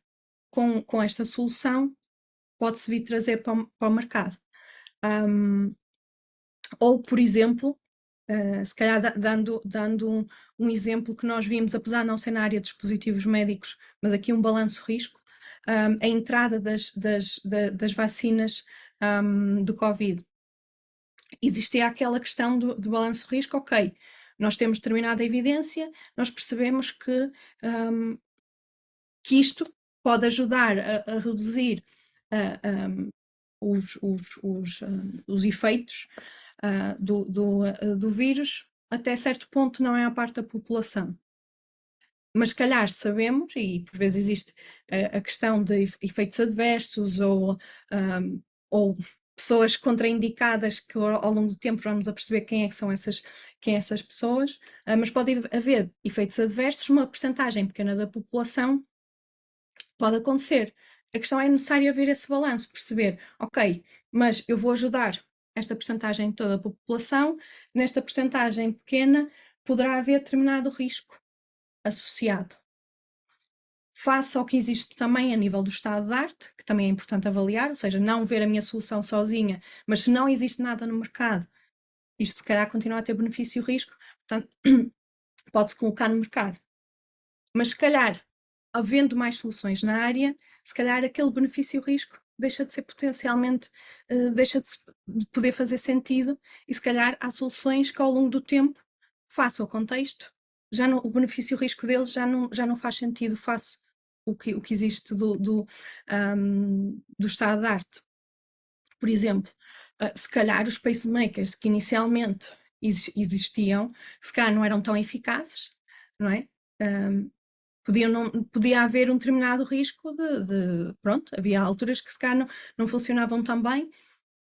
com esta solução pode-se vir trazer para o mercado. Ou, por exemplo, se calhar dando um exemplo que nós vimos, apesar de não ser na área de dispositivos médicos, mas aqui um balanço-risco, a entrada das vacinas do Covid. Existia aquela questão do balanço-risco, ok, nós temos determinada evidência, nós percebemos que isto pode ajudar a reduzir os efeitos do vírus, até certo ponto não é a parte da população. Mas se calhar sabemos, e por vezes existe a questão de efeitos adversos ou pessoas contraindicadas que ao longo do tempo vamos a perceber quem é que são essas pessoas, mas pode haver efeitos adversos, uma percentagem pequena da população pode acontecer. A questão é necessário haver esse balanço, perceber, ok, mas eu vou ajudar esta percentagem toda da população, nesta percentagem pequena poderá haver determinado risco associado. Face ao que existe também a nível do estado de arte, que também é importante avaliar, ou seja, não ver a minha solução sozinha, mas se não existe nada no mercado, isto se calhar continua a ter benefício e risco, portanto, pode-se colocar no mercado. Mas se calhar, havendo mais soluções na área, se calhar aquele benefício e risco deixa de ser potencialmente, deixa de poder fazer sentido e se calhar há soluções que ao longo do tempo, face ao contexto, o benefício e risco deles já não faz sentido face o que existe do estado de arte. Por exemplo, se calhar os pacemakers que inicialmente existiam, se calhar não eram tão eficazes, não é? Podia haver um determinado risco pronto, havia alturas que se calhar não funcionavam tão bem,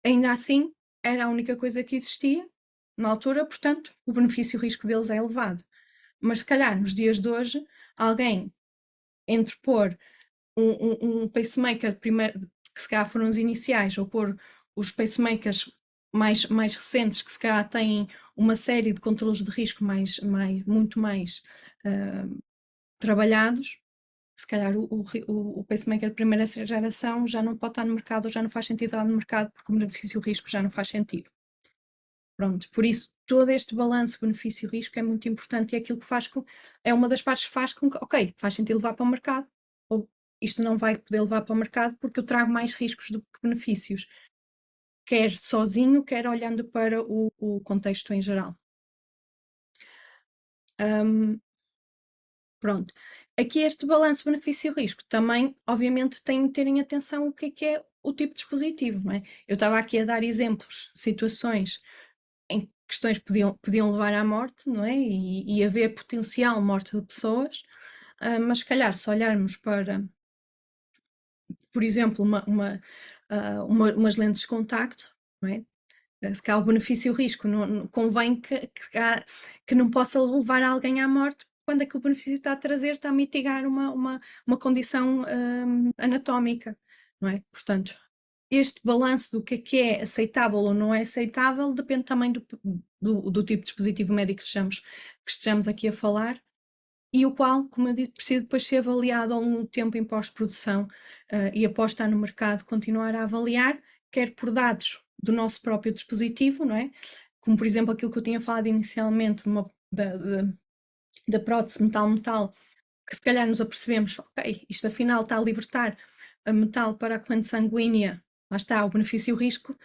ainda assim era a única coisa que existia na altura, portanto o benefício e o risco deles é elevado. Mas se calhar nos dias de hoje, alguém entre pôr um pacemaker primeiro, que se calhar foram os iniciais, ou pôr os pacemakers mais recentes, que se calhar têm uma série de controles de risco muito mais trabalhados, se calhar o pacemaker de primeira geração já não pode estar no mercado ou já não faz sentido estar no mercado porque o benefício e o risco já não faz sentido. Pronto, por isso todo este balanço benefício-risco é muito importante e é aquilo que é uma das partes que faz com que, ok, faz sentido levar para o mercado ou isto não vai poder levar para o mercado porque eu trago mais riscos do que benefícios, quer sozinho, quer olhando para o contexto em geral. Pronto. Aqui este balanço benefício-risco também, obviamente, tem de terem atenção o que é o tipo de dispositivo, não é? Eu estava aqui a dar exemplos, situações em que questões podiam levar à morte, não é? E haver potencial morte de pessoas, mas se calhar se olharmos para, por exemplo, umas lentes de contacto, não é? Se calhar o benefício e o risco, convém que não possa levar alguém à morte quando aquele benefício está a trazer, está a mitigar uma condição anatómica, não é? Portanto, este balanço do que é aceitável ou não é aceitável depende também do tipo de dispositivo médico que estejamos aqui a falar, e o qual, como eu disse, precisa depois ser avaliado ao longo do tempo em pós-produção e após estar no mercado, continuar a avaliar, quer por dados do nosso próprio dispositivo, não é? Como, por exemplo, aquilo que eu tinha falado inicialmente da prótese metal-metal, que se calhar nos apercebemos, ok, isto afinal está a libertar a metal para a corrente sanguínea, lá está, o benefício e o risco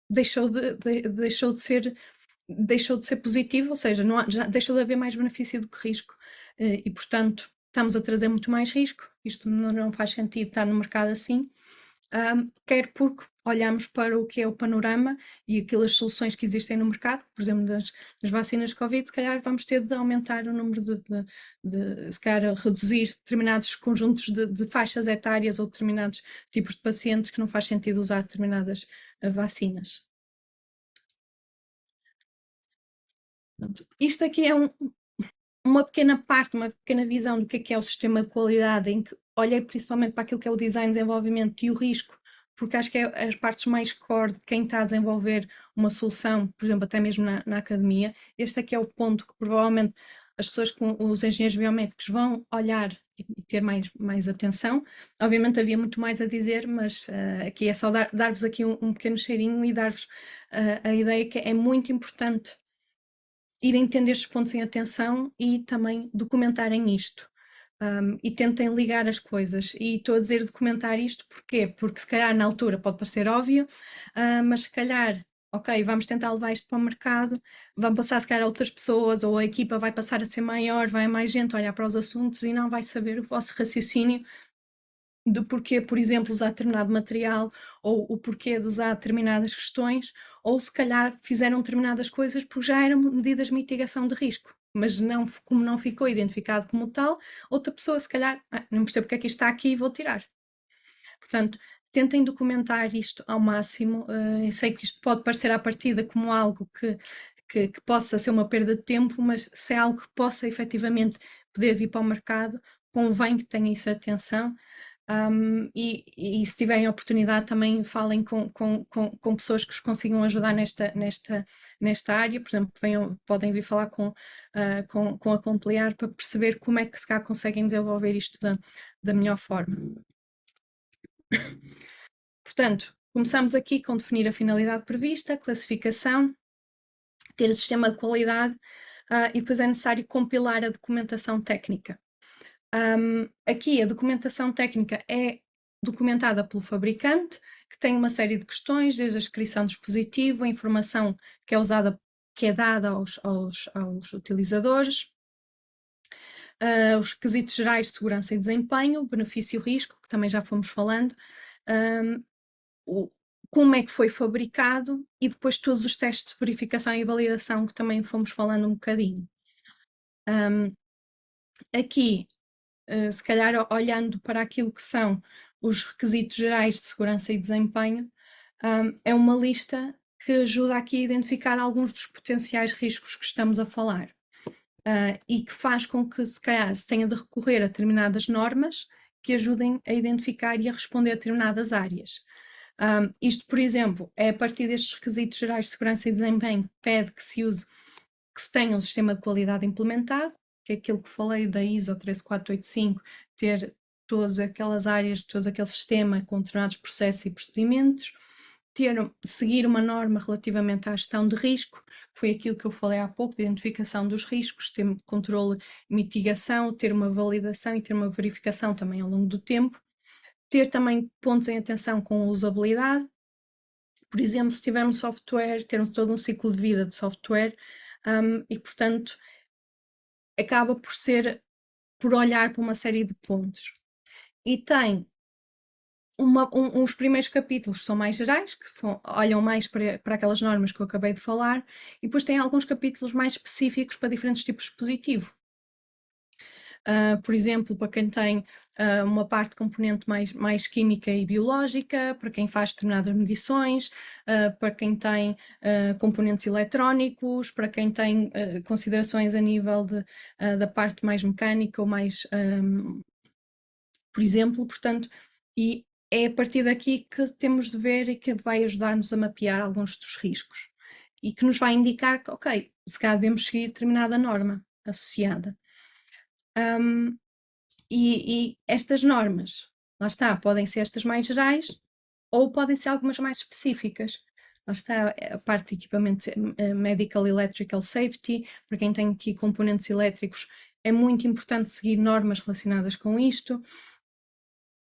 deixou de ser positivo, ou seja, já deixou de haver mais benefício do que risco, e portanto estamos a trazer muito mais risco, isto não faz sentido estar no mercado assim, quer porque olhamos para o que é o panorama e aquelas soluções que existem no mercado, por exemplo, das vacinas Covid, se calhar vamos ter de aumentar o número se calhar reduzir determinados conjuntos de faixas etárias ou determinados tipos de pacientes que não faz sentido usar determinadas vacinas. Isto aqui é uma pequena parte, uma pequena visão do que é o sistema de qualidade, em que olhei principalmente para aquilo que é o design, desenvolvimento e o risco, porque acho que é as partes mais core de quem está a desenvolver uma solução, por exemplo, até mesmo na academia. Este aqui é o ponto que provavelmente as pessoas, os engenheiros biomédicos, vão olhar e ter mais atenção. Obviamente havia muito mais a dizer, mas aqui é só dar-vos aqui um pequeno cheirinho e dar-vos a ideia que é muito importante irem tendo estes pontos em atenção e também documentarem isto. E tentem ligar as coisas. E estou a dizer documentar isto porquê? Porque se calhar na altura pode parecer óbvio, mas se calhar, ok, vamos tentar levar isto para o mercado, vão passar se calhar outras pessoas, ou a equipa vai passar a ser maior, vai mais gente olhar para os assuntos e não vai saber o vosso raciocínio do porquê, por exemplo, usar determinado material, ou o porquê de usar determinadas questões, ou se calhar fizeram determinadas coisas porque já eram medidas de mitigação de risco, mas como não ficou identificado como tal, outra pessoa se calhar, não percebo porque é que isto está aqui e vou tirar. Portanto, tentem documentar isto ao máximo. Eu sei que isto pode parecer à partida como algo que possa ser uma perda de tempo, mas se é algo que possa efetivamente poder vir para o mercado, convém que tenham isso atenção. E se tiverem oportunidade também falem com pessoas que os consigam ajudar nesta área, por exemplo, podem vir falar com a Complear para perceber como é que se calhar conseguem desenvolver isto da melhor forma. Portanto, começamos aqui com definir a finalidade prevista, classificação, ter o sistema de qualidade e depois é necessário compilar a documentação técnica. Aqui a documentação técnica é documentada pelo fabricante, que tem uma série de questões, desde a descrição do dispositivo, a informação que é dada aos utilizadores, os requisitos gerais de segurança e desempenho, benefício e risco, que também já fomos falando, como é que foi fabricado e depois todos os testes de verificação e validação que também fomos falando um bocadinho. Aqui se calhar olhando para aquilo que são os requisitos gerais de segurança e desempenho, é uma lista que ajuda aqui a identificar alguns dos potenciais riscos que estamos a falar e que faz com que se calhar se tenha de recorrer a determinadas normas que ajudem a identificar e a responder a determinadas áreas. Isto, por exemplo, é a partir destes requisitos gerais de segurança e desempenho que pede que se tenha um sistema de qualidade implementado, que é aquilo que falei da ISO 13485, ter todas aquelas áreas, todo aquele sistema com determinados processos e procedimentos, seguir uma norma relativamente à gestão de risco, que foi aquilo que eu falei há pouco, de identificação dos riscos, ter controle e mitigação, ter uma validação e ter uma verificação também ao longo do tempo, ter também pontos em atenção com a usabilidade, por exemplo, se tivermos software, ter todo um ciclo de vida de software, e portanto acaba por olhar para uma série de pontos. E tem uns primeiros capítulos que são mais gerais, que olham mais para aquelas normas que eu acabei de falar, e depois tem alguns capítulos mais específicos para diferentes tipos de dispositivo. por exemplo, para quem tem uma parte de componente mais química e biológica, para quem faz determinadas medições, para quem tem componentes eletrónicos, para quem tem considerações a nível da parte mais mecânica ou mais, por exemplo, portanto, e é a partir daqui que temos de ver e que vai ajudar-nos a mapear alguns dos riscos e que nos vai indicar que, ok, se calhar devemos seguir determinada norma associada. E estas normas, lá está, podem ser estas mais gerais ou podem ser algumas mais específicas. Lá está a parte de equipamento Medical Electrical Safety, para quem tem aqui componentes elétricos, é muito importante seguir normas relacionadas com isto.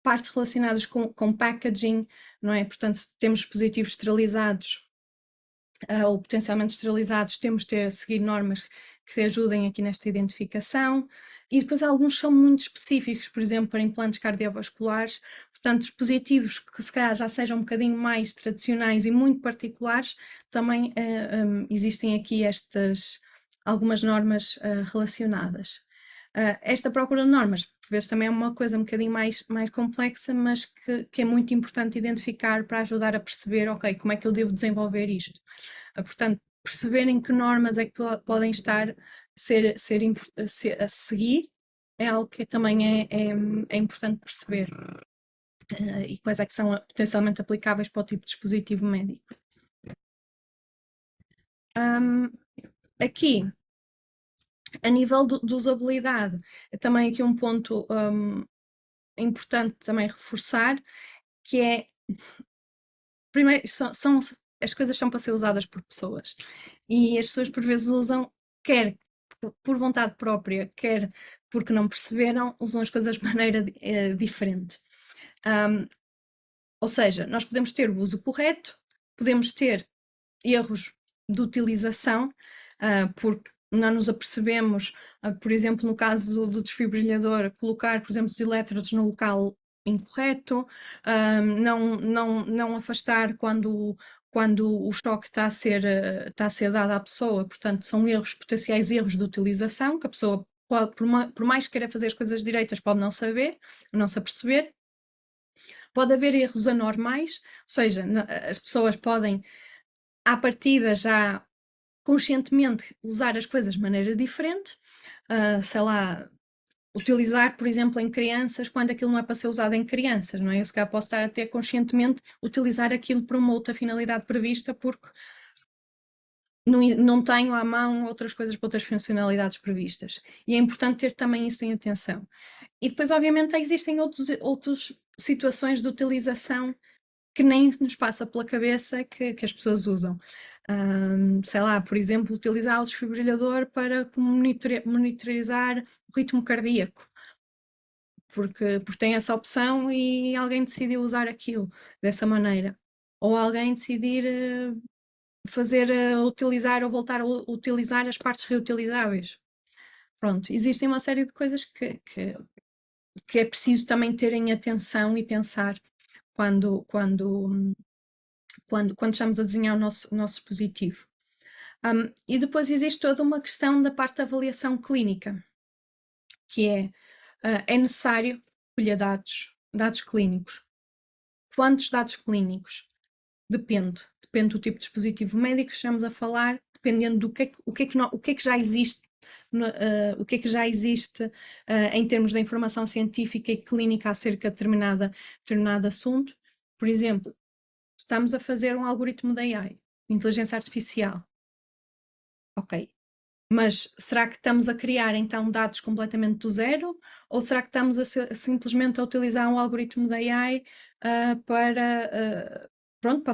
Partes relacionadas com packaging, não é? Portanto, se temos dispositivos esterilizados ou potencialmente esterilizados, temos de ter a seguir normas que ajudem aqui nesta identificação. E depois alguns são muito específicos, por exemplo, para implantes cardiovasculares. Portanto, dispositivos que se calhar já sejam um bocadinho mais tradicionais e muito particulares, também existem aqui algumas normas relacionadas. Esta procura de normas, por vezes, também é uma coisa um bocadinho mais complexa, mas que é muito importante identificar para ajudar a perceber, ok, como é que eu devo desenvolver isto? Portanto, perceberem que normas é que podem estar a seguir é algo que também é importante perceber. E quais é que são potencialmente aplicáveis para o tipo de dispositivo médico. Aqui, a nível de usabilidade, é também aqui um ponto importante também reforçar, que é, primeiro, as coisas são para ser usadas por pessoas, e as pessoas por vezes usam, quer por vontade própria, quer porque não perceberam, usam as coisas de maneira diferente. Ou seja, nós podemos ter o uso correto, podemos ter erros de utilização, porque não nos apercebemos, por exemplo, no caso do desfibrilhador, colocar, por exemplo, os elétrodos no local incorreto, não afastar quando o choque está a ser dado à pessoa, portanto, são potenciais erros de utilização, que a pessoa pode, por mais que queira fazer as coisas direitas, pode não saber, não se aperceber. Pode haver erros anormais, ou seja, as pessoas podem, à partida, já conscientemente usar as coisas de maneira diferente, sei lá, utilizar, por exemplo, em crianças, quando aquilo não é para ser usado em crianças, não é? Eu se calhar posso estar a ter conscientemente utilizar aquilo para uma outra finalidade prevista, porque não tenho à mão outras coisas para outras funcionalidades previstas. E é importante ter também isso em atenção. E depois, obviamente, existem outras situações de utilização que nem nos passa pela cabeça que as pessoas usam. Sei lá, por exemplo, utilizar o desfibrilhador para monitorizar o ritmo cardíaco, porque tem essa opção e alguém decidiu usar aquilo dessa maneira. Ou alguém decidir utilizar ou voltar a utilizar as partes reutilizáveis. Pronto, existem uma série de coisas que é preciso também terem atenção e pensar quando estamos a desenhar o nosso dispositivo. E depois existe toda uma questão da parte da avaliação clínica, que é necessário colher dados clínicos. Quantos dados clínicos? Depende do tipo de dispositivo médico que estamos a falar, dependendo do o que é que já existe, o que é que já existe em termos de informação científica e clínica acerca de determinado assunto. Por exemplo, estamos a fazer um algoritmo de AI, de inteligência artificial. Ok, mas será que estamos a criar então dados completamente do zero? Ou será que estamos simplesmente a utilizar um algoritmo de AI para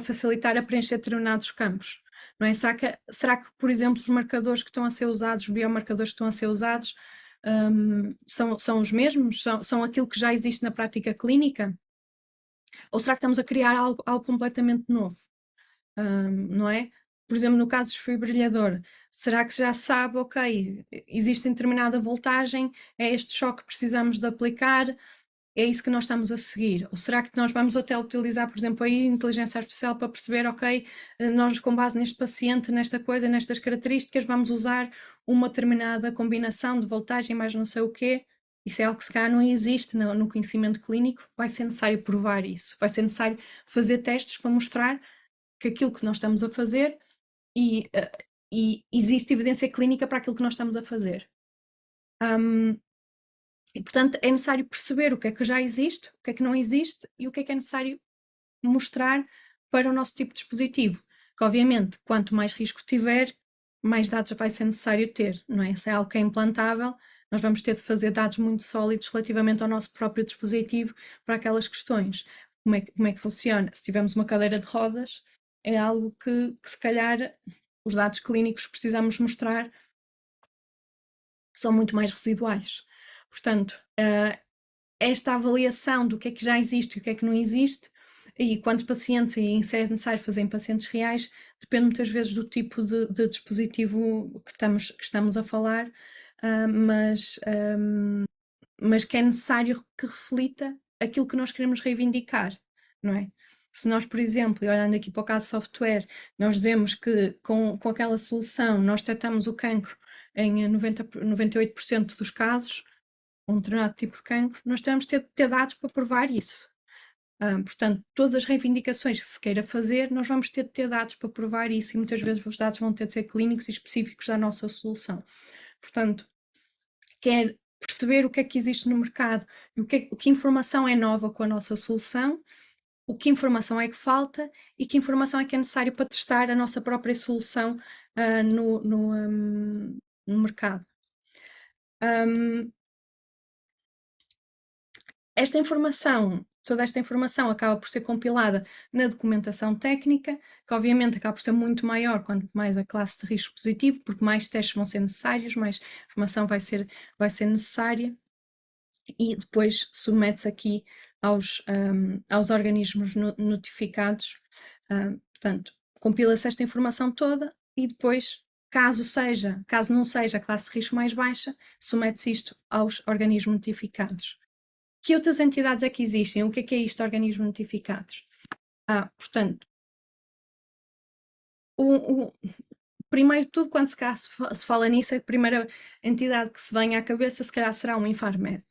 facilitar a preencher determinados campos? Não é? Será que, por exemplo, os marcadores que estão a ser usados, os biomarcadores que estão a ser usados, são os mesmos? São aquilo que já existe na prática clínica? Ou será que estamos a criar algo completamente novo? Não é? Por exemplo, no caso do desfibrilhador, será que já sabe, ok, existe determinada voltagem, é este choque que precisamos de aplicar, é isso que nós estamos a seguir? Ou será que nós vamos até utilizar, por exemplo, a inteligência artificial para perceber, ok, nós com base neste paciente, nesta coisa, nestas características, vamos usar uma determinada combinação de voltagem mais não sei o quê? Isso é algo que se calhar não existe no conhecimento clínico, vai ser necessário provar isso, vai ser necessário fazer testes para mostrar que aquilo que nós estamos a fazer e existe evidência clínica para aquilo que nós estamos a fazer. E, portanto, é necessário perceber o que é que já existe, o que é que não existe e o que é necessário mostrar para o nosso tipo de dispositivo. Que, obviamente, quanto mais risco tiver, mais dados vai ser necessário ter, não é? Se é algo que é implantável, nós vamos ter de fazer dados muito sólidos relativamente ao nosso próprio dispositivo para aquelas questões. Como é que funciona? Se tivermos uma cadeira de rodas, é algo que se calhar os dados clínicos que precisamos mostrar são muito mais residuais. Portanto, esta avaliação do que é que já existe e o que é que não existe, e quantos pacientes, e se é necessário fazer em pacientes reais, depende muitas vezes do tipo de dispositivo que estamos a falar, mas que é necessário que reflita aquilo que nós queremos reivindicar, não é? Se nós, por exemplo, e olhando aqui para o caso de software, nós dizemos que com aquela solução nós detectamos o cancro em 98% dos casos, um determinado tipo de cancro, nós temos de ter dados para provar isso. Portanto, todas as reivindicações que se queira fazer, nós vamos ter de ter dados para provar isso e muitas vezes os dados vão ter de ser clínicos e específicos da nossa solução. Portanto, quer perceber o que é que existe no mercado, que informação é nova com a nossa solução, o que informação é que falta e que informação é que é necessário para testar a nossa própria solução no mercado. Toda esta informação acaba por ser compilada na documentação técnica, que obviamente acaba por ser muito maior quanto mais a classe de risco positivo, porque mais testes vão ser necessários, mais informação vai ser necessária, e depois submete-se aqui aos organismos notificados. Portanto, compila-se esta informação toda e depois, caso não seja a classe de risco mais baixa, submete-se isto aos organismos notificados. Que outras entidades é que existem? O que é isto, organismos notificados? Portanto, primeiro de tudo, quando se fala nisso, a primeira entidade que se vem à cabeça, se calhar, será o Infarmed.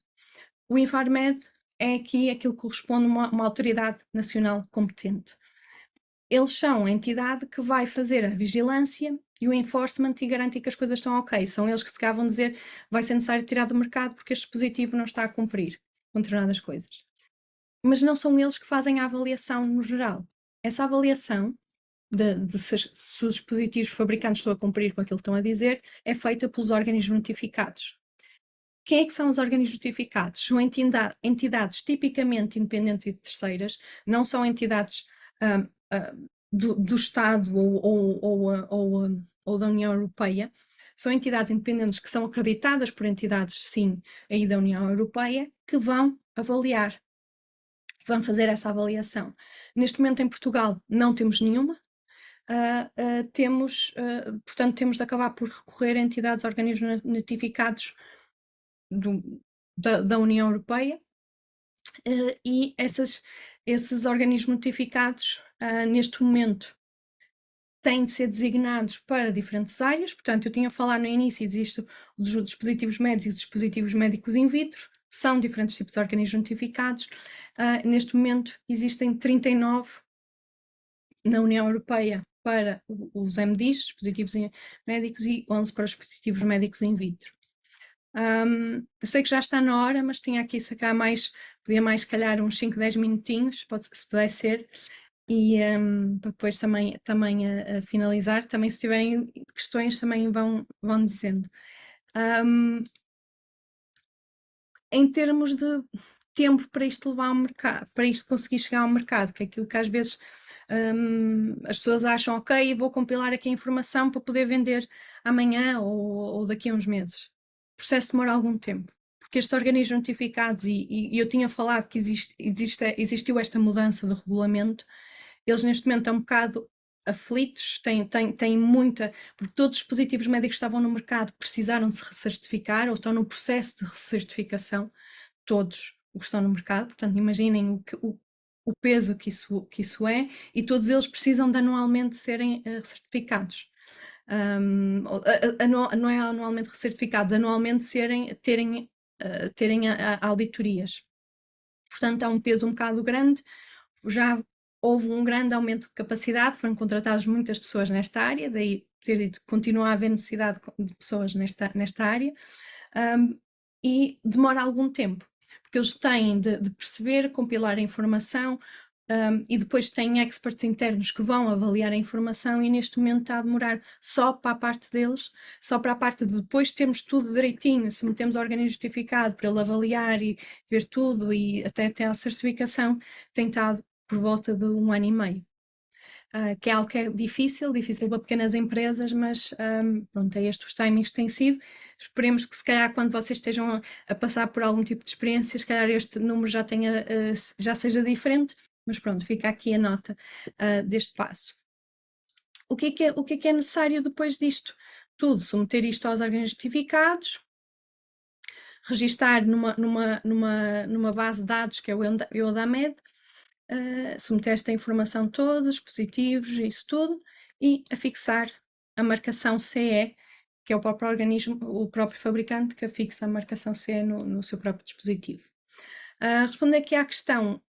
O Infarmed é aqui aquilo que corresponde a uma autoridade nacional competente. Eles são a entidade que vai fazer a vigilância e o enforcement e garantir que as coisas estão ok. São eles que se cá vão dizer vai ser necessário tirar do mercado porque este dispositivo não está a cumprir com determinadas coisas. Mas não são eles que fazem a avaliação no geral. Essa avaliação de se os dispositivos fabricantes estão a cumprir com aquilo que estão a dizer é feita pelos organismos notificados. Quem é que são os organismos notificados? São entidades tipicamente independentes e terceiras, não são entidades do Estado ou da União Europeia, são entidades independentes que são acreditadas por entidades, sim, aí da União Europeia, que vão avaliar, que vão fazer essa avaliação. Neste momento em Portugal não temos nenhuma, portanto temos de acabar por recorrer a entidades, organismos notificados da União Europeia, e esses organismos notificados, neste momento, têm de ser designados para diferentes áreas. Portanto, eu tinha falado no início, existe os dispositivos médicos e os dispositivos médicos in vitro, são diferentes tipos de organismos notificados. Neste momento, existem 39 na União Europeia para os MDIs, dispositivos médicos, e 11 para os dispositivos médicos in vitro. Eu sei que já está na hora, mas tinha aqui sacar podia mais calhar uns 5, 10 minutinhos, se pudesse ser, e para depois também a finalizar. Também se tiverem questões também vão dizendo. Em termos de tempo para isto levar ao mercado, para isto conseguir chegar ao mercado, que é aquilo que às vezes as pessoas acham, ok, vou compilar aqui a informação para poder vender amanhã ou daqui a uns meses. O processo demora algum tempo, porque estes organismos notificados, e eu tinha falado que existiu esta mudança de regulamento, eles neste momento estão um bocado aflitos, têm muita, porque todos os dispositivos médicos que estavam no mercado precisaram de se recertificar ou estão no processo de recertificação, todos os que estão no mercado, portanto imaginem o peso que isso é, e todos eles precisam de anualmente serem recertificados. Não é anualmente recertificados, anualmente terem terem auditorias. Portanto, há um peso um bocado grande, já houve um grande aumento de capacidade, foram contratadas muitas pessoas nesta área, daí ter dito que continua a haver necessidade de pessoas nesta área, e demora algum tempo, porque eles têm de perceber, compilar a informação, e depois têm experts internos que vão avaliar a informação e neste momento está a demorar só para a parte deles, só para a parte de depois termos tudo direitinho, submetemos ao organismo justificado para ele avaliar e ver tudo e até a certificação, tem estado por volta de 1 ano e meio. Que é algo que é difícil para pequenas empresas, mas pronto, é estes os timings que têm sido. Esperemos que se calhar quando vocês estejam a passar por algum tipo de experiência, se calhar este número já seja diferente, mas pronto, fica aqui a nota deste passo. O que é necessário depois disto? Tudo, submeter isto aos organismos justificados, registar numa base de dados que é o EUDAMED, submeter esta informação toda, os dispositivos, isso tudo, e afixar a marcação CE, que é o próprio organismo, o próprio fabricante que afixa a marcação CE no seu próprio dispositivo. Responder aqui à questão,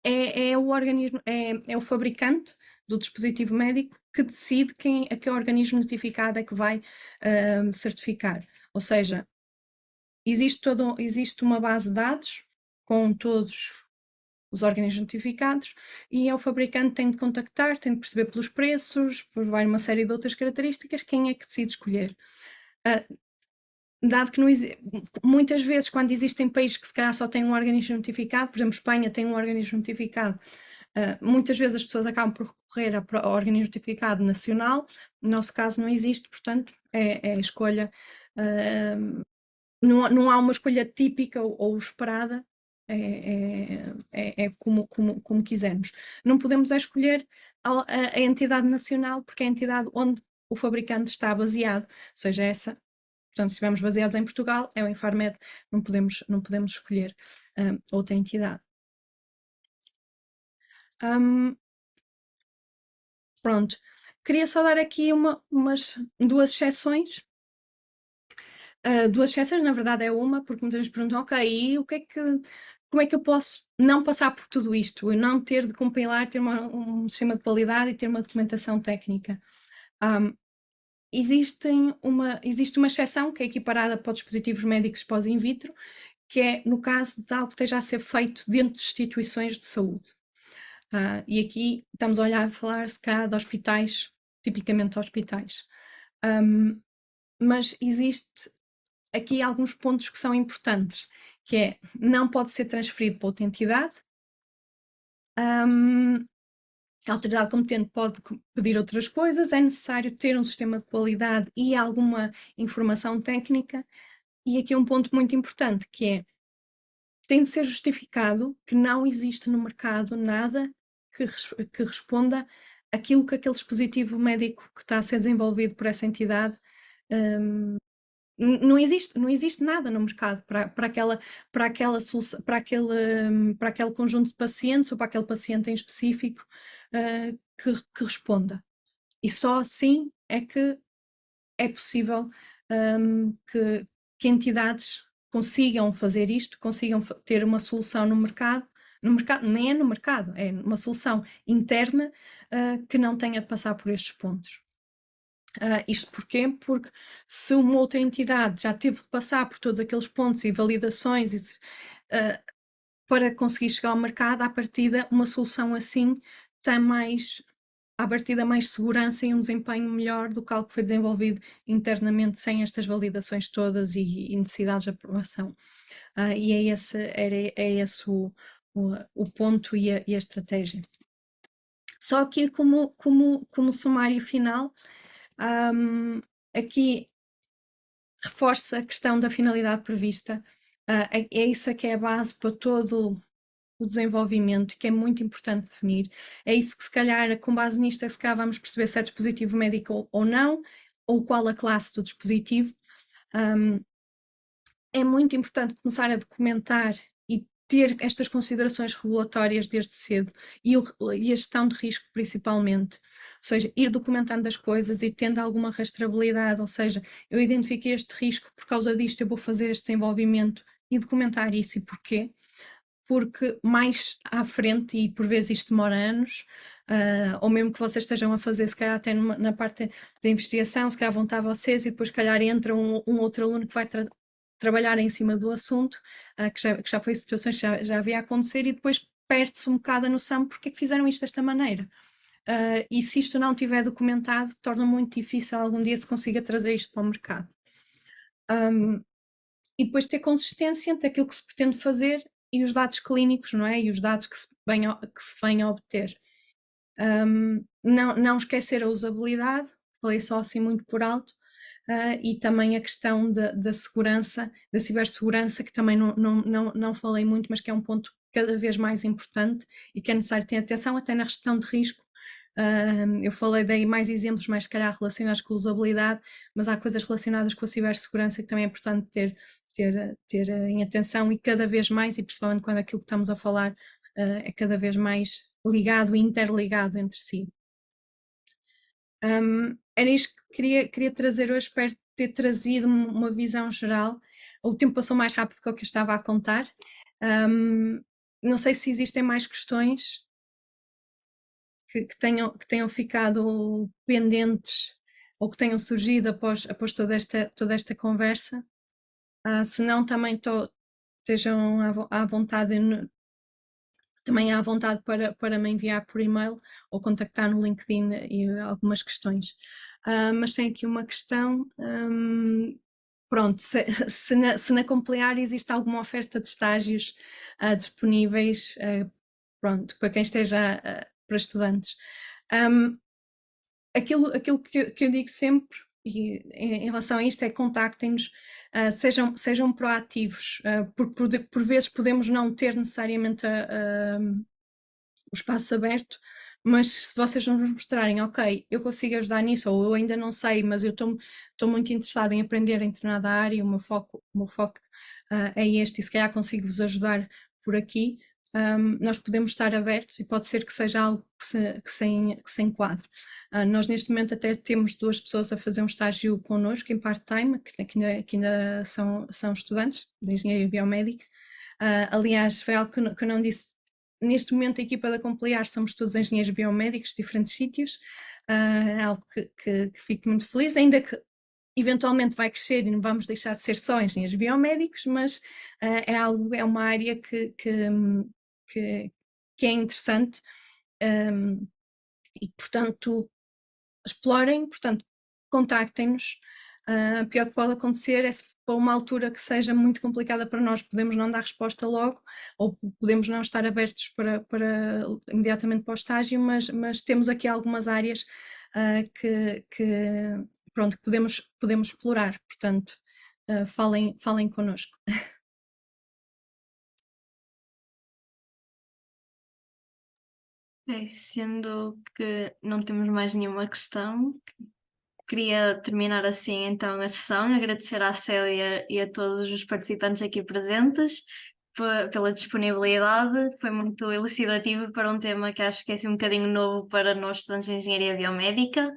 é o organismo, é o fabricante do dispositivo médico que decide a que organismo notificado é que vai certificar. Ou seja, existe uma base de dados com todos os organismos notificados e é o fabricante que tem de contactar, tem de perceber pelos preços, por uma série de outras características, quem é que decide escolher. Dado que muitas vezes quando existem países que se calhar só têm um organismo notificado, por exemplo, Espanha tem um organismo notificado, muitas vezes as pessoas acabam por recorrer ao organismo notificado nacional, no nosso caso não existe, portanto é a escolha, não há uma escolha típica ou esperada, é como quisermos. Não podemos escolher a entidade nacional porque é a entidade onde o fabricante está baseado, ou seja, essa. Portanto, se estivermos baseados em Portugal, é o Infarmed, não podemos escolher outra entidade. Pronto, queria só dar aqui umas duas exceções. Duas exceções, na verdade é uma, porque muitas vezes perguntam, ok, e como é que eu posso não passar por tudo isto e não ter de compilar, ter um sistema de qualidade e ter uma documentação técnica? Existe uma exceção que é equiparada para os dispositivos médicos pós-in vitro, que é no caso de algo que esteja a ser feito dentro de instituições de saúde. E aqui estamos a falar se cá de hospitais, tipicamente hospitais. Mas existe aqui alguns pontos que são importantes, que é, não pode ser transferido para outra entidade, a autoridade competente pode pedir outras coisas, é necessário ter um sistema de qualidade e alguma informação técnica, e aqui um ponto muito importante, que é, tem de ser justificado que não existe no mercado nada que responda aquilo que aquele dispositivo médico que está a ser desenvolvido por essa entidade não existe nada no mercado para aquele conjunto de pacientes ou para aquele paciente em específico que responda. E só assim é que é possível que entidades consigam fazer isto, consigam ter uma solução no mercado, nem é no mercado, é uma solução interna que não tenha de passar por estes pontos. Isto porquê? Porque se uma outra entidade já teve de passar por todos aqueles pontos e validações para conseguir chegar ao mercado, à partida, uma solução assim tem à partida mais segurança e um desempenho melhor do que algo que foi desenvolvido internamente sem estas validações todas e necessidades de aprovação. E é esse o ponto e a estratégia. Só aqui como sumário final, aqui reforça a questão da finalidade prevista, é isso que é a base para todo o desenvolvimento, que é muito importante definir. É isso que se calhar, com base nisto, se calhar vamos perceber se é dispositivo médico ou não, ou qual a classe do dispositivo. É muito importante começar a documentar e ter estas considerações regulatórias desde cedo e a gestão de risco principalmente, ou seja, ir documentando as coisas e tendo alguma rastreabilidade, ou seja, eu identifiquei este risco por causa disto, eu vou fazer este desenvolvimento e documentar isso e porquê, porque mais à frente, e por vezes isto demora anos, ou mesmo que vocês estejam a fazer, se calhar até na parte da investigação, se calhar vão estar vocês e depois se calhar entra um outro aluno que vai trabalhar em cima do assunto, que já foi situações que já havia a acontecer e depois perde-se um bocado a noção porque é que fizeram isto desta maneira. E se isto não tiver documentado, torna muito difícil algum dia se consiga trazer isto para o mercado. E depois ter consistência entre aquilo que se pretende fazer e os dados clínicos, não é? E os dados que se vêm a obter. Não esquecer a usabilidade, falei só assim muito por alto, e também a questão da segurança, da cibersegurança, que também não falei muito, mas que é um ponto cada vez mais importante e que é necessário ter atenção até na gestão de risco. Eu dei mais exemplos, mais se calhar relacionados com a usabilidade, mas há coisas relacionadas com a cibersegurança que também é importante ter em atenção e cada vez mais, e principalmente quando aquilo que estamos a falar é cada vez mais ligado e interligado entre si. Era isto que queria trazer hoje, espero ter trazido uma visão geral. O tempo passou mais rápido do que eu estava a contar. Não sei se existem mais questões que tenham ficado pendentes ou que tenham surgido após toda esta conversa. Se não, também estejam à vontade, também à vontade para me enviar por e-mail ou contactar no LinkedIn e algumas questões. Mas tem aqui uma questão. Pronto, se na Complear existe alguma oferta de estágios disponíveis, pronto, para quem esteja para estudantes. Aquilo que eu digo sempre e em relação a isto é contactem-nos, sejam proativos, porque por vezes podemos não ter necessariamente o espaço aberto, mas se vocês nos mostrarem, ok, eu consigo ajudar nisso, ou eu ainda não sei, mas eu estou muito interessada em aprender em determinada área, o meu foco é este, e se calhar consigo-vos ajudar por aqui, nós podemos estar abertos e pode ser que seja algo que se enquadre. Nós neste momento até temos 2 pessoas a fazer um estágio connosco em part-time, que ainda são estudantes de Engenharia Biomédica. Aliás, foi algo que eu não disse. Neste momento, a equipa da Complear somos todos engenheiros biomédicos de diferentes sítios, é algo que fico muito feliz, ainda que eventualmente vai crescer e não vamos deixar de ser só engenheiros biomédicos, mas é uma área que é interessante e, portanto, explorem, portanto, contactem-nos. O pior que pode acontecer é se for uma altura que seja muito complicada para nós, podemos não dar resposta logo, ou podemos não estar abertos imediatamente para o estágio, mas temos aqui algumas áreas pronto, que podemos explorar, portanto, falem connosco. Sendo que não temos mais nenhuma questão, queria terminar assim então a sessão, agradecer à Célia e a todos os participantes aqui presentes pela disponibilidade, foi muito elucidativo para um tema que acho que é assim um bocadinho novo para nós estudantes de Engenharia Biomédica